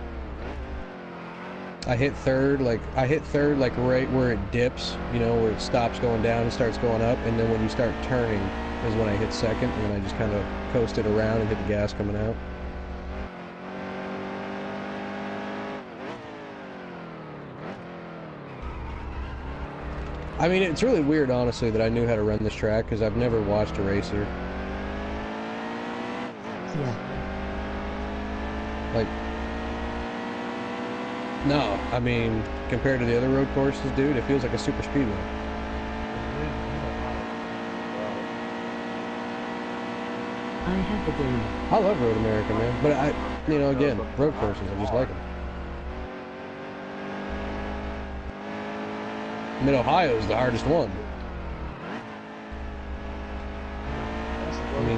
I hit 3rd like right where it dips, you know, where it stops going down and starts going up, and then when you start turning is when I hit 2nd, and then I just kind of coasted around and hit the gas coming out. I mean, it's really weird, honestly, that I knew how to run this track, because I've never watched a racer. Yeah. Like, no, I mean, compared to the other road courses, dude, it feels like a super speedway. I have the game. I love Road America, man, but you know, again, road courses, I just like them. Mid-Ohio is the hardest one.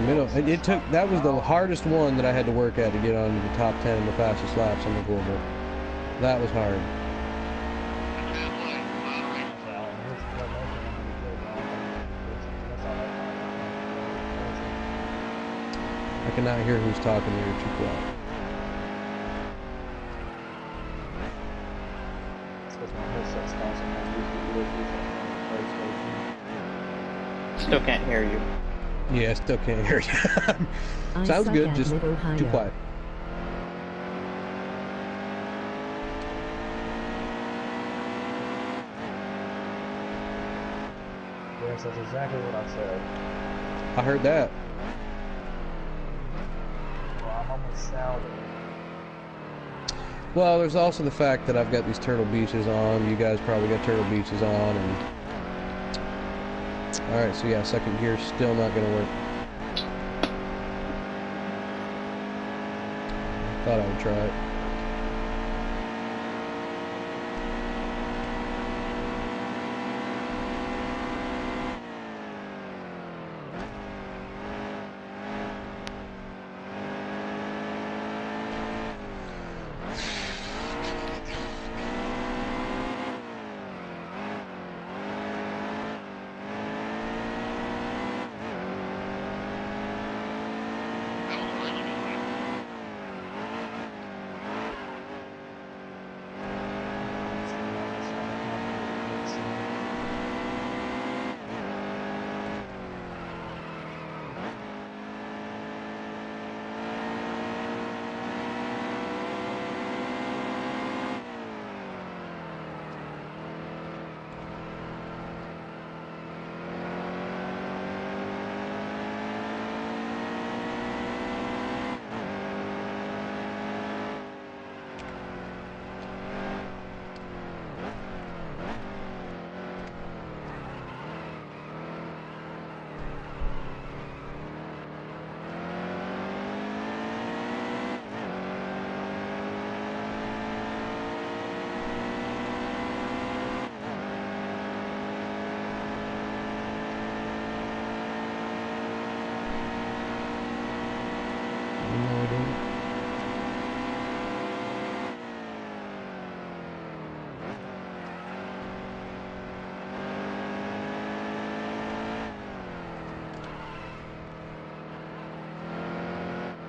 middle. It took. That was the hardest one that I had to work at to get onto the top 10 and the fastest laps on the global. That was hard. I cannot hear who's talking there. You're too quiet. Still can't hear you. Yeah, I still can't hear you. Sounds good, just too quiet. Yes, that's exactly what I said. I heard that. Well, I'm almost shouting. Well, there's also the fact that I've got these Turtle Beaches on. You guys probably got Turtle Beaches on, and alright, so yeah, second gear's still not gonna work. Thought I would try it.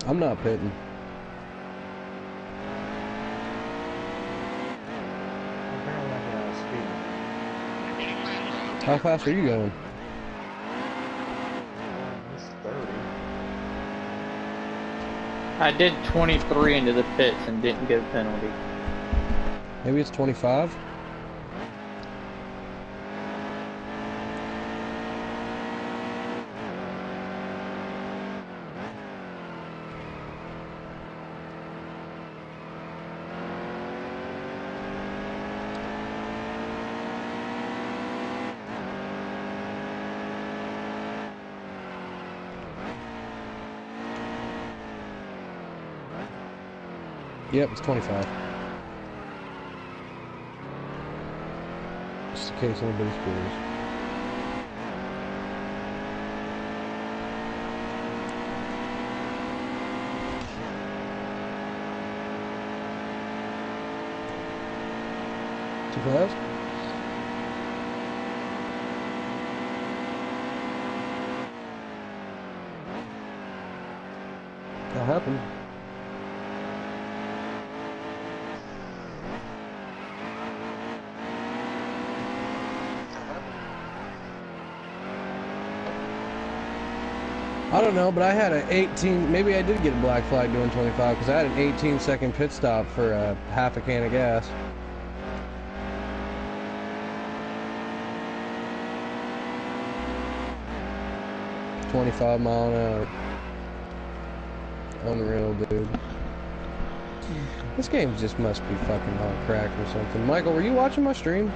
I'm not pitting. How fast are you going? I did 23 into the pits and didn't get a penalty. Maybe it's 25? Yep, it's 25. Just in case anybody's curious. Too fast? That happened. I don't know, but I had an 18, maybe I did get a black flag doing 25, because I had an 18-second pit stop for half a can of gas. $25 mile an hour. Unreal, dude. This game just must be fucking on crack or something. Michael, were you watching my stream?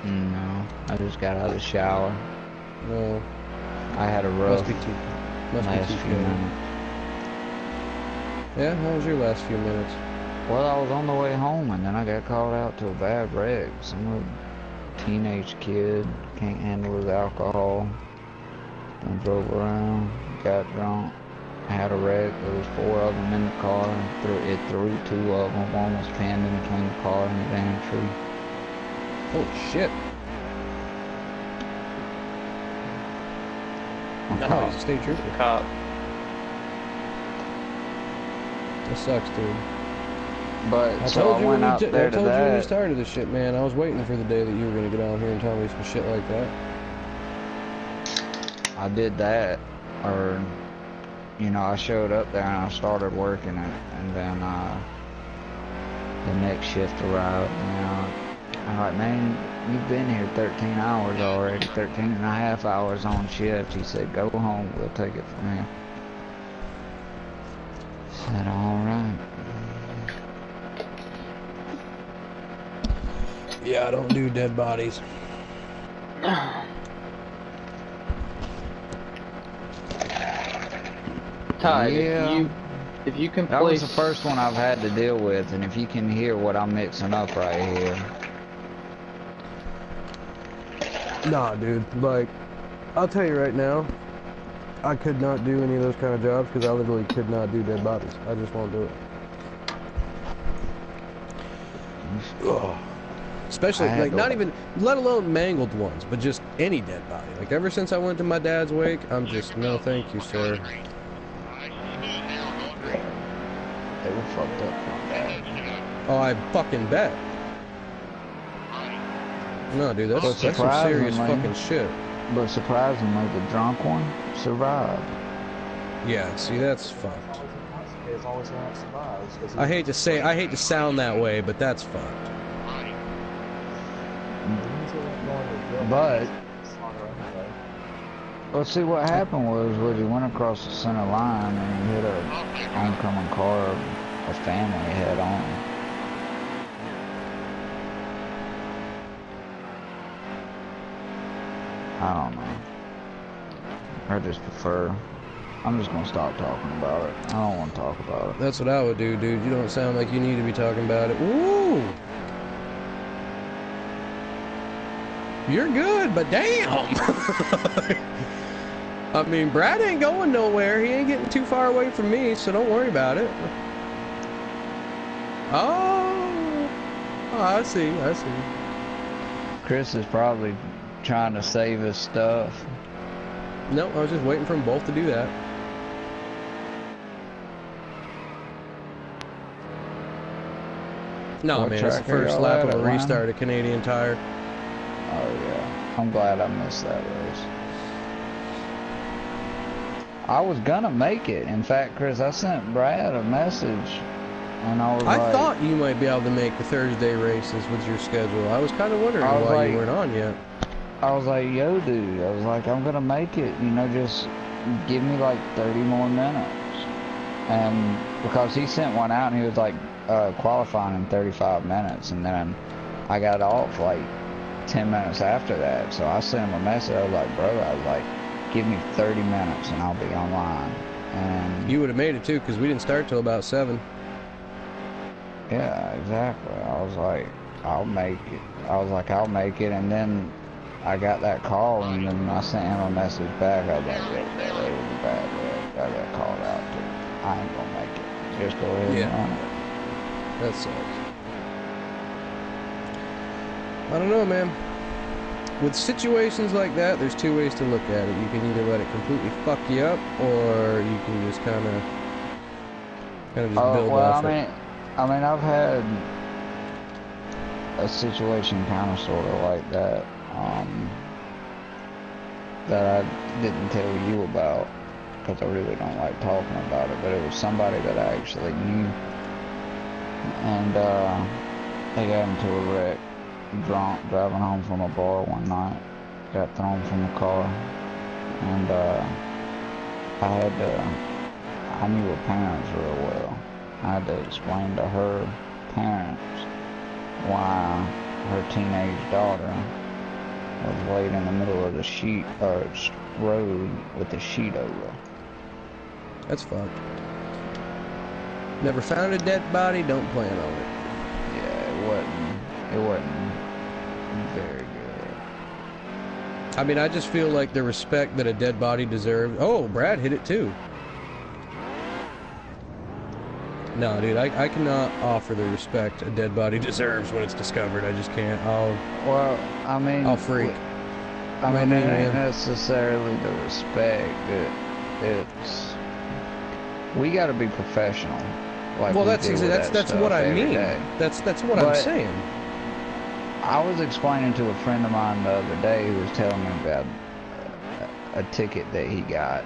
No, I just got out of the shower. No. I had a rough Must be too last few minutes. Yeah, how was your last few minutes? Well, I was on the way home and then I got called out to a bad wreck. Some little teenage kid can't handle his alcohol and drove around. got drunk, had a wreck. There was 4 of them in the car. It threw 2 of them. One was pinned in between the car and the damn tree. Holy shit. No, he's a state trooper. Cop. That sucks, dude. But I so told I you went when out we, there I to told you when we that. started this shit, man. I was waiting for the day that you were gonna get on here and tell me some shit like that. I did that, or you know, I showed up there and I started working it, and then the next shift arrived, and I'm like, man, you've been here 13 hours already, 13 and a half hours on shift. He said, go home, we'll take it from here. I said, all right. Yeah, I don't do dead bodies. Ty, Yeah. if you can That place... was the first one I've had to deal with, and if you can hear what I'm mixing up right here. Nah, dude. Like, I'll tell you right now, I could not do any of those kind of jobs because I literally could not do dead bodies. I just won't do it. Ugh. Especially, like, not even, let alone mangled ones, but just any dead body. Like, ever since I went to my dad's wake, I'm just, no thank you, sir. They were fucked up from that. Oh, I fucking bet. No, dude, that's some serious fucking shit. But surprisingly, the drunk one survived. Yeah, see, that's fucked. It's always going to survive. I hate to sound that way, but that's fucked. But let's see, what happened was he went across the center line and he hit a oncoming car, a family head on. I don't know. I just prefer. I'm just gonna stop talking about it. I don't want to talk about it. That's what I would do, dude. You don't sound like you need to be talking about it. Woo! You're good, but damn! I mean, Brad ain't going nowhere. He ain't getting too far away from me, so don't worry about it. Oh, I see. Chris is probably trying to save his stuff. No, I was just waiting for them both to do that. No, What man, it's the track are first y'all lap at, of a Atlanta? restart at Canadian Tire. Oh yeah, I'm glad I missed that race. I was gonna make it. In fact, Chris, I sent Brad a message, and I was I like, thought you might be able to make the Thursday races with your schedule. I was kind of wondering why you weren't on yet. I was like, yo, dude. I was like, I'm gonna make it. You know, just give me like 30 more minutes. And because he sent one out, and he was like qualifying in 35 minutes, and then I got off like 10 minutes after that. So I sent him a message. I was like, bro, give me 30 minutes and I'll be online. And you would have made it too, because we didn't start till about 7. Yeah, exactly. I was like, I'll make it. I'll make it. And then I got that call, and then I sent him a message back. I was like, yeah, it was bad. I got called out too. I ain't gonna make it. Just go ahead and run it. That sucks. I don't know, man. With situations like that, there's 2 ways to look at it. You can either let it completely fuck you up, or you can just kind of just build off it. I mean, I've had a situation kind of sort of like that, that I didn't tell you about, because I really don't like talking about it, but it was somebody that I actually knew, and they got into a wreck, drunk, driving home from a bar one night, got thrown from the car, and I knew her parents real well. I had to explain to her parents why her teenage daughter was laid in the middle of the road with the sheet over. That's fucked. Never found a dead body, don't plan on it. Yeah, it wasn't very good. I mean, I just feel like the respect that a dead body deserves. Oh, Brad hit it too. No, dude, I cannot offer the respect a dead body deserves when it's discovered. I just can't. Well, I mean, I'll freak. I mean, I it mean, ain't man. necessarily the respect. It's we got to be professional. Like Well, we that's deal with that that's stuff what I every mean. day. That's what I'm But saying. I was explaining to a friend of mine the other day who was telling me about a ticket that he got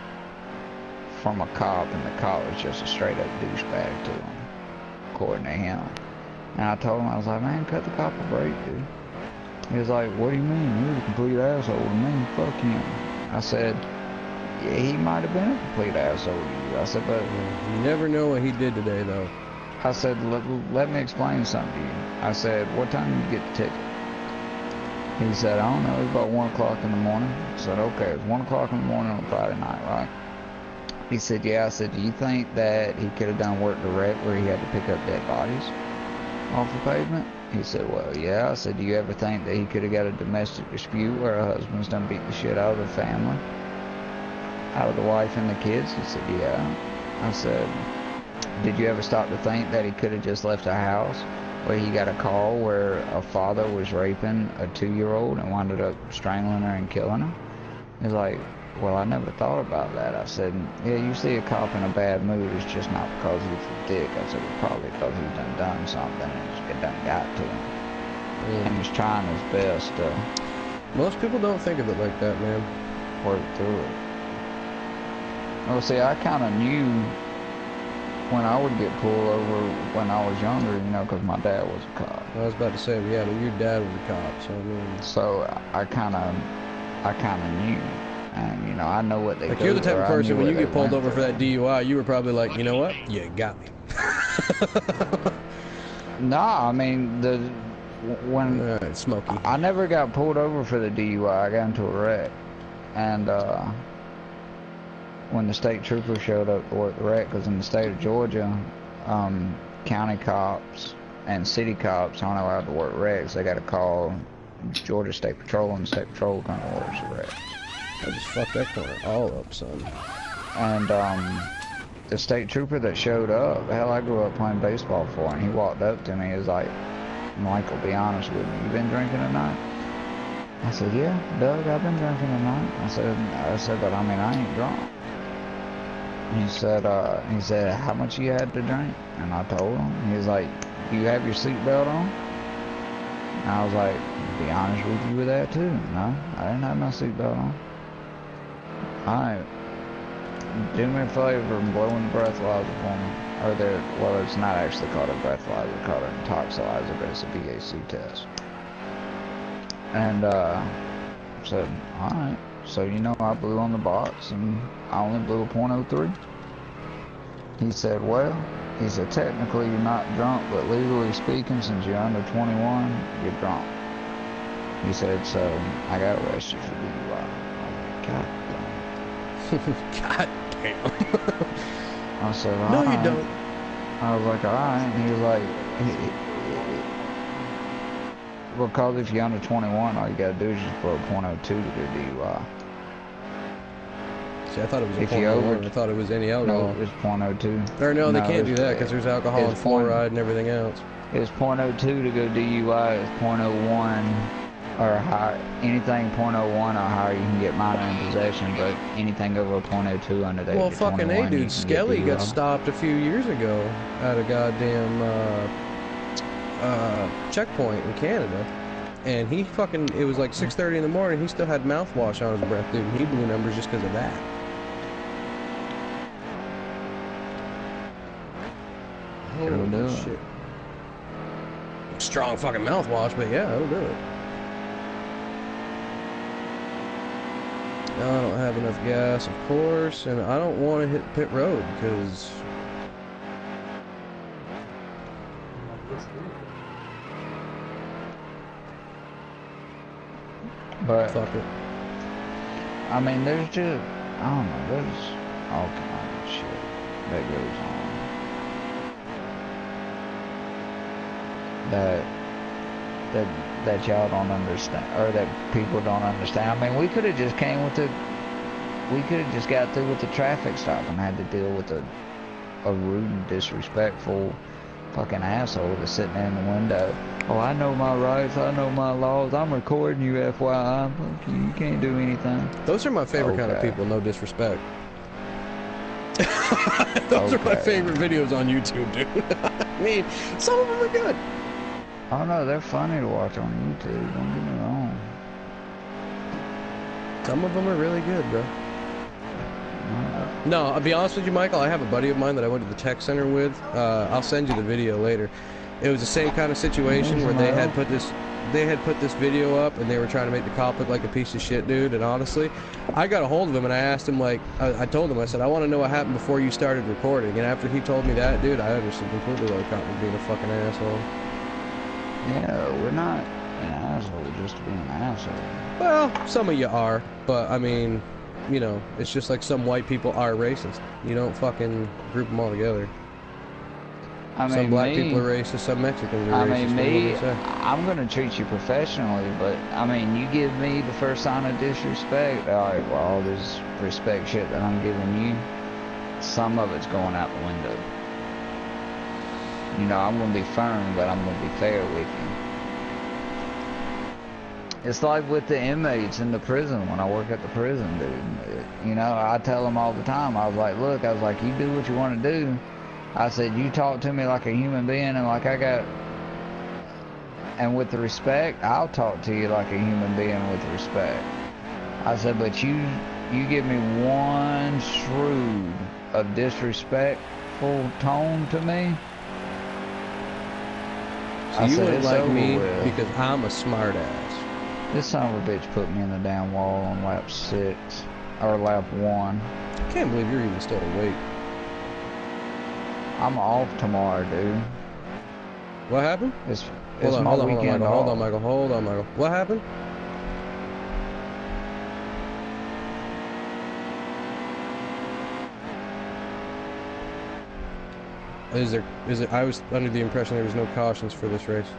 from a cop, and the cop was just a straight up douchebag to him, according to him. And I told him, I was like, man, cut the cop a break, dude. He was like, what do you mean? You're the complete asshole to me. Fuck him. I said, yeah, he might have been a complete asshole to you. I said, but You never know what he did today, though. I said, let me explain something to you. I said, what time did you get the ticket? He said, I don't know, it was about 1 o'clock in the morning. I said, okay, it was 1 o'clock in the morning on Friday night, right? He said, yeah. I said, do you think that he could have done work direct where he had to pick up dead bodies off the pavement? He said, well, yeah. I said, do you ever think that he could have got a domestic dispute where a husband's done beat the shit out of the family? Out of the wife and the kids? He said, yeah. I said, did you ever stop to think that he could have just left a house where he got a call where a father was raping a 2-year-old and wound up strangling her and killing her? He's like, well, I never thought about that. I said, yeah, you see a cop in a bad mood, it's just not because he's a dick. I said, it's probably because he's done something and it done got to him. And he's trying his best to Most people don't think of it like that, man. work through it. Well, see, I kind of knew when I would get pulled over when I was younger, you know, because my dad was a cop. I was about to say, yeah, but your dad was a cop, so I mean... So I kind of knew. And, you know, I know what they Like, go you're the type through. of I person, knew when what you they get pulled went over for through. that DUI, you were probably like, you know what? You got me. Nah, I mean, when Alright, Smokey. I never got pulled over for the DUI, I got into a wreck. And, when the state trooper showed up to work the wreck, because in the state of Georgia, county cops and city cops aren't allowed to work wrecks. They got to call Georgia State Patrol, and the State Patrol kind of works the wreck. I just fucked that corner all up, son. And the state trooper that showed up, hell, I grew up playing baseball for him. He walked up to me, he was like, Michael, be honest with me, you been drinking tonight? I said, yeah, Doug, I've been drinking tonight. I said, but I mean, I ain't drunk. He said, how much you had to drink? And I told him. He was like, do you have your seatbelt on? And I was like, to be honest with you with that too. No, I didn't have my seatbelt on. Alright. Do me a favor and blow in the breathalyzer for me. Well, it's not actually called a breathalyzer, it's called an intoxilizer, but it's a VAC test. And, said, alright. So, you know, I blew on the box, and I only blew a .03. He said, well, he said, technically you're not drunk, but legally speaking, since you're under 21, you're drunk. He said, so, I got arrested for DUI. I was like, God damn. God damn. I said, No, alright. you don't. I was like, alright. And he was like, because if you're under 21, all you gotta do is just blow a .02 to do DUI. See, I thought it was a If you over, I thought it was any alcohol. no, it's .02. Or no, they can't do it's- that because there's alcohol and it's fluoride and everything else. It's .02 to go DUI. It's .01 or higher. Anything .01 or higher, you can get minor in possession. But anything over .02 under the Well, age of fucking 21, A, you dude, can Skelly get got DUI. stopped a few years ago at a goddamn checkpoint in Canada. And he fucking, it was like 6:30 in the morning, he still had mouthwash on his breath, dude, and he blew numbers just because of that. It'll do it. Shit. Strong fucking mouthwash, but yeah, it'll do it. Now I don't have enough gas, of course, and I don't want to hit pit road because But fuck it. I mean, there's just, I don't know, there's all kinds of shit that goes on that that y'all don't understand, or that people don't understand. I mean, we could have just we could have just got through with the traffic stop and had to deal with a rude and disrespectful fucking asshole that's sitting there in the window. Oh, I know my rights, I know my laws, I'm recording you, FYI. Fuck you, you can't do anything. Those are my favorite kind of people, no disrespect. Those are my favorite videos on YouTube, dude. I mean, some of them are good. Oh no, they're funny to watch on YouTube, don't get me wrong. Some of them are really good, bro. No, I'll be honest with you, Michael, I have a buddy of mine that I went to the tech center with. I'll send you the video later. It was the same kind of situation where they had put this video up and they were trying to make the cop look like a piece of shit, dude. And honestly, I got a hold of him and I asked him, like, I told him, I said, I want to know what happened before you started recording. And after he told me that, dude, I understood completely why the cop was being a fucking asshole. Yeah, we're not an asshole just to be an asshole. Well, some of you are, but I mean, you know, it's just like some white people are racist. You don't fucking group them all together. I mean, some black people are racist, some Mexicans are racist. I mean, I'm gonna treat you professionally, but I mean, you give me the first sign of disrespect, alright, well, all this respect shit that I'm giving you, some of it's going out the window. You know, I'm gonna be firm, but I'm gonna be fair with you. It's like with the inmates in the prison, when I work at the prison, dude. You know, I tell them all the time, I was like, look, I was like, you do what you want to do. I said, you talk to me like a human being and like I got... And with the respect, I'll talk to you like a human being with respect. I said, but you give me one shred of disrespectful tone to me. So you wouldn't like me because I'm a smart ass. This son of a bitch put me in the damn wall on lap 6, or lap 1. I can't believe you're even still awake. I'm off tomorrow, dude. What happened? It's hold my on, weekend off. hold on, Michael. What happened? Is it, I was under the impression there was no cautions for this race.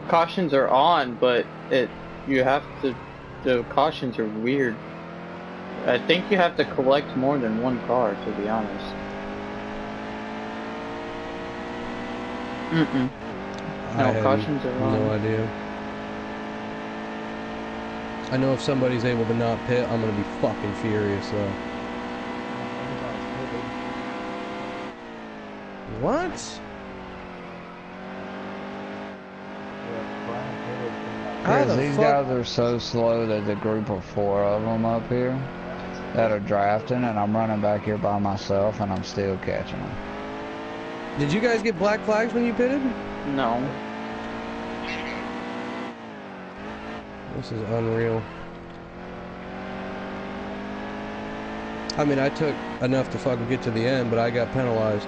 Cautions are on, but you have to, the cautions are weird. I think you have to collect more than one car, to be honest. No, cautions are on. No idea. I know if somebody's able to not pit, I'm gonna be fucking furious though. What? Because these guys are so slow. There's a group of 4 of them up here that are drafting, and I'm running back here by myself, and I'm still catching them. Did you guys get black flags when you pitted? No. This is unreal. I mean, I took enough to fucking get to the end, but I got penalized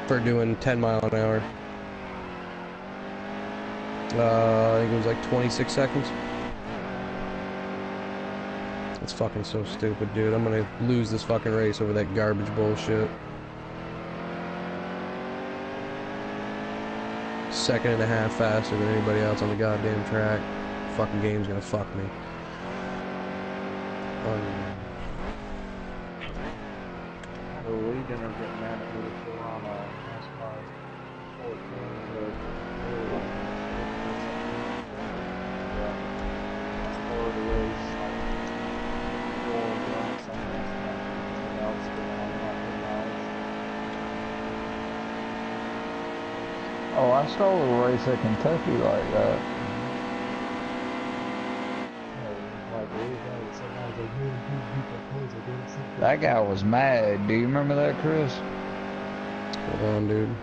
for doing 10 mile an hour. I think it was like 26 seconds. It's fucking so stupid, dude. I'm gonna lose this fucking race over that garbage bullshit. 1.5 seconds faster than anybody else on the goddamn track. Fucking game's gonna fuck me. The Legion are getting mad at me to put on NASCAR 14, but that's part of the race. Something else going on my Oh, I stole a race at Kentucky like that. That guy was mad. Do you remember that, Chris? Hold on, dude.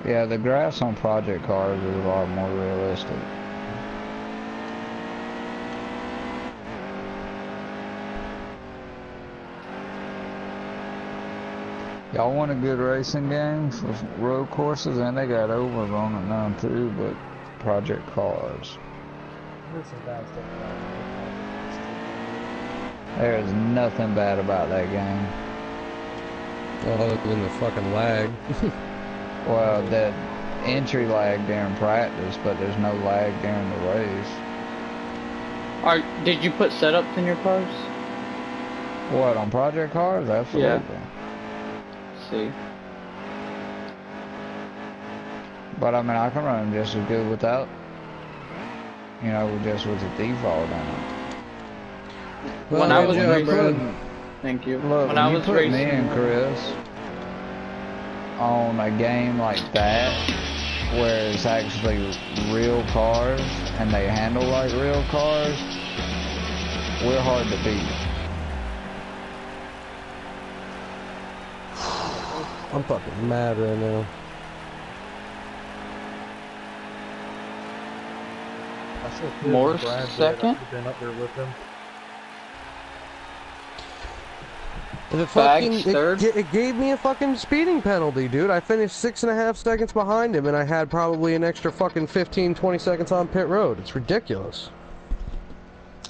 Yeah, the grass on project cars is a lot more realistic. Y'all want a good racing game for road courses? And they got overs on it now too, but project cars. There's some bad stuff about There's nothing bad about that game. Other than the fucking lag. Well, that entry lag during practice, but there's no lag during the race. Did you put setups in your cars? What, on project cars? Absolutely. Yeah. See. But I mean, I can run them just as good without, you know, just with the default in it. Well, When I was yeah, racing, thank you. Look, When I was put racing, me and Chris on a game like that, where it's actually real cars and they handle like real cars, we're hard to beat. I'm fucking mad right now. I should have Morse Brad did. I second? could have been up there with him. The Bags fucking, third? it gave me a fucking speeding penalty, dude. I finished 6.5 seconds behind him, and I had probably an extra fucking 15, 20 seconds on pit road. It's ridiculous.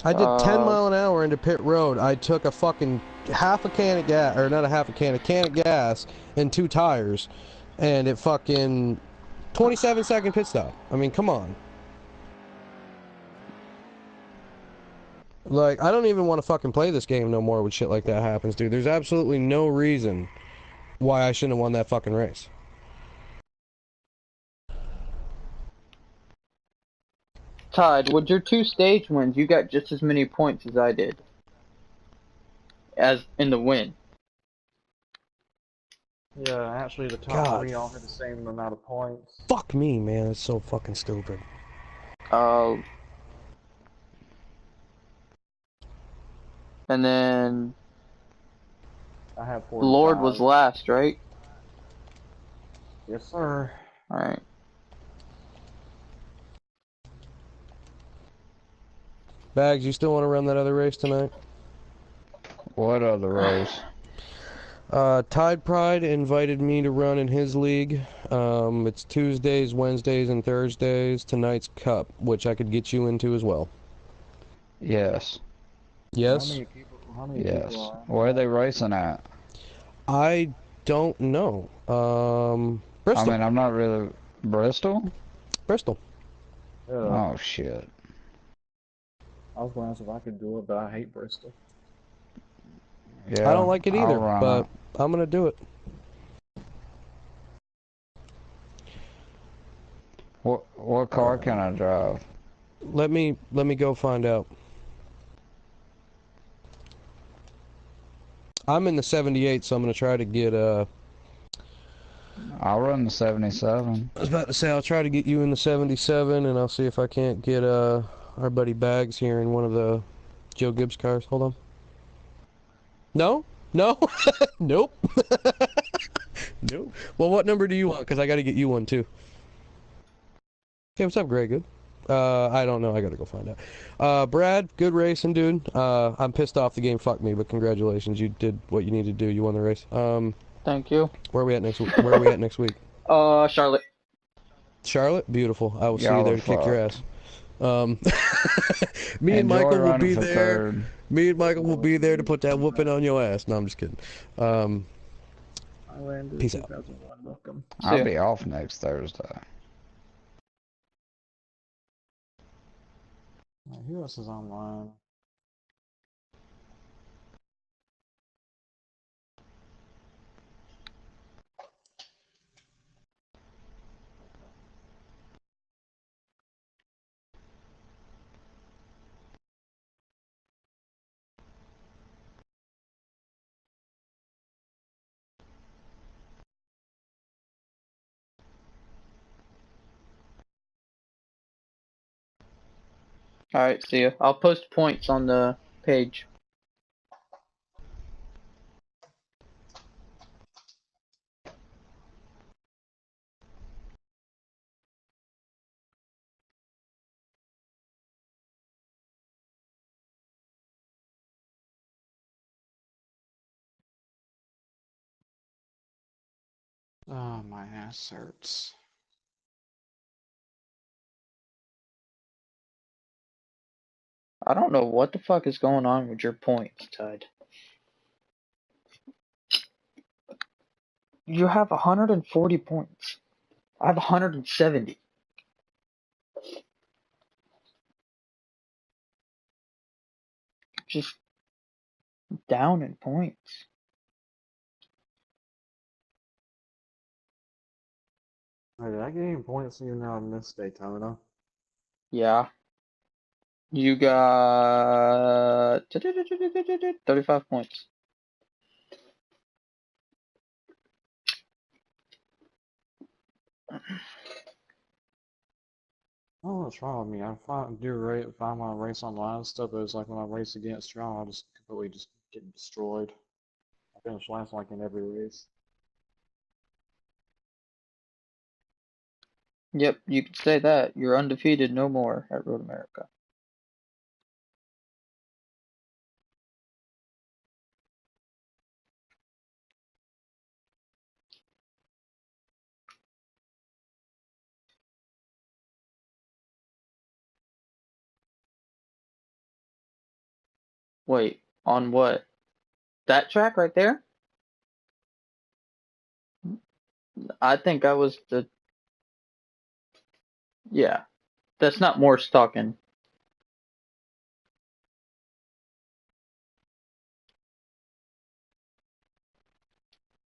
I did 10 mile an hour into pit road. I took a fucking half a can of gas, or not a can of gas, and 2 tires, and it fucking 27-second pit stop. I mean, come on. Like, I don't even want to fucking play this game no more when shit like that happens, dude. There's absolutely no reason why I shouldn't have won that fucking race. Todd, with your 2 stage wins, you got just as many points as I did. As in the win. Yeah, actually the top God. 3 all had the same amount of points. Fuck me, man. It's so fucking stupid. And then I have 45. Lord was last, right? Yes, sir. Alright. Bags, you still want to run that other race tonight? What other race? Tide Pride invited me to run in his league. It's Tuesdays, Wednesdays, and Thursdays. Tonight's Cup, which I could get you into as well. Yes. Yes? How many Yes. people are? Where are they racing at? I don't know. Bristol. I mean, I'm not really... Bristol? Bristol. Yeah. Oh, shit. I was going to ask if I could do it, but I hate Bristol. Yeah, I don't like it either, I'll but I'm gonna do it. What car can I drive? Let me go find out. I'm in the 78, so I'm gonna try to get I'll run the 77. I was about to say I'll try to get you in the 77, and I'll see if I can't get our buddy Bags here in one of the Joe Gibbs cars. Hold on. No? No? Nope. Nope. Well, what number do you want? Because I got to get you one, too. Hey, what's up, Greg? Good? I don't know. I got to go find out. Brad, good racing, dude. I'm pissed off the game fucked me, but congratulations. You did what you needed to do. You won the race. Thank you. Where are we at next week? Where are we at next week? Charlotte. Charlotte? Beautiful. I will see you there to kick your ass. Me and Michael will be there. Me and Michael will be there to put that whooping on your ass. No, I'm just kidding. Peace out. Welcome. I'll be off next Thursday. Who else is online? Alright, see ya. I'll post points on the page. Oh, my ass hurts. I don't know what the fuck is going on with your points, Tud. You have 140 points. I have 170. Just down in points. Hey, did I get any points even though I missed Daytona? Yeah. You got 35 points. Oh, what's wrong with me? Find my race online and stuff, but it's like when I race against y'all, I just completely just get destroyed. I finish last like in every race. Yep, you could say that. You're undefeated no more at Road America. Wait, on what? That track right there? I think I was the. Yeah. That's not Morse talking.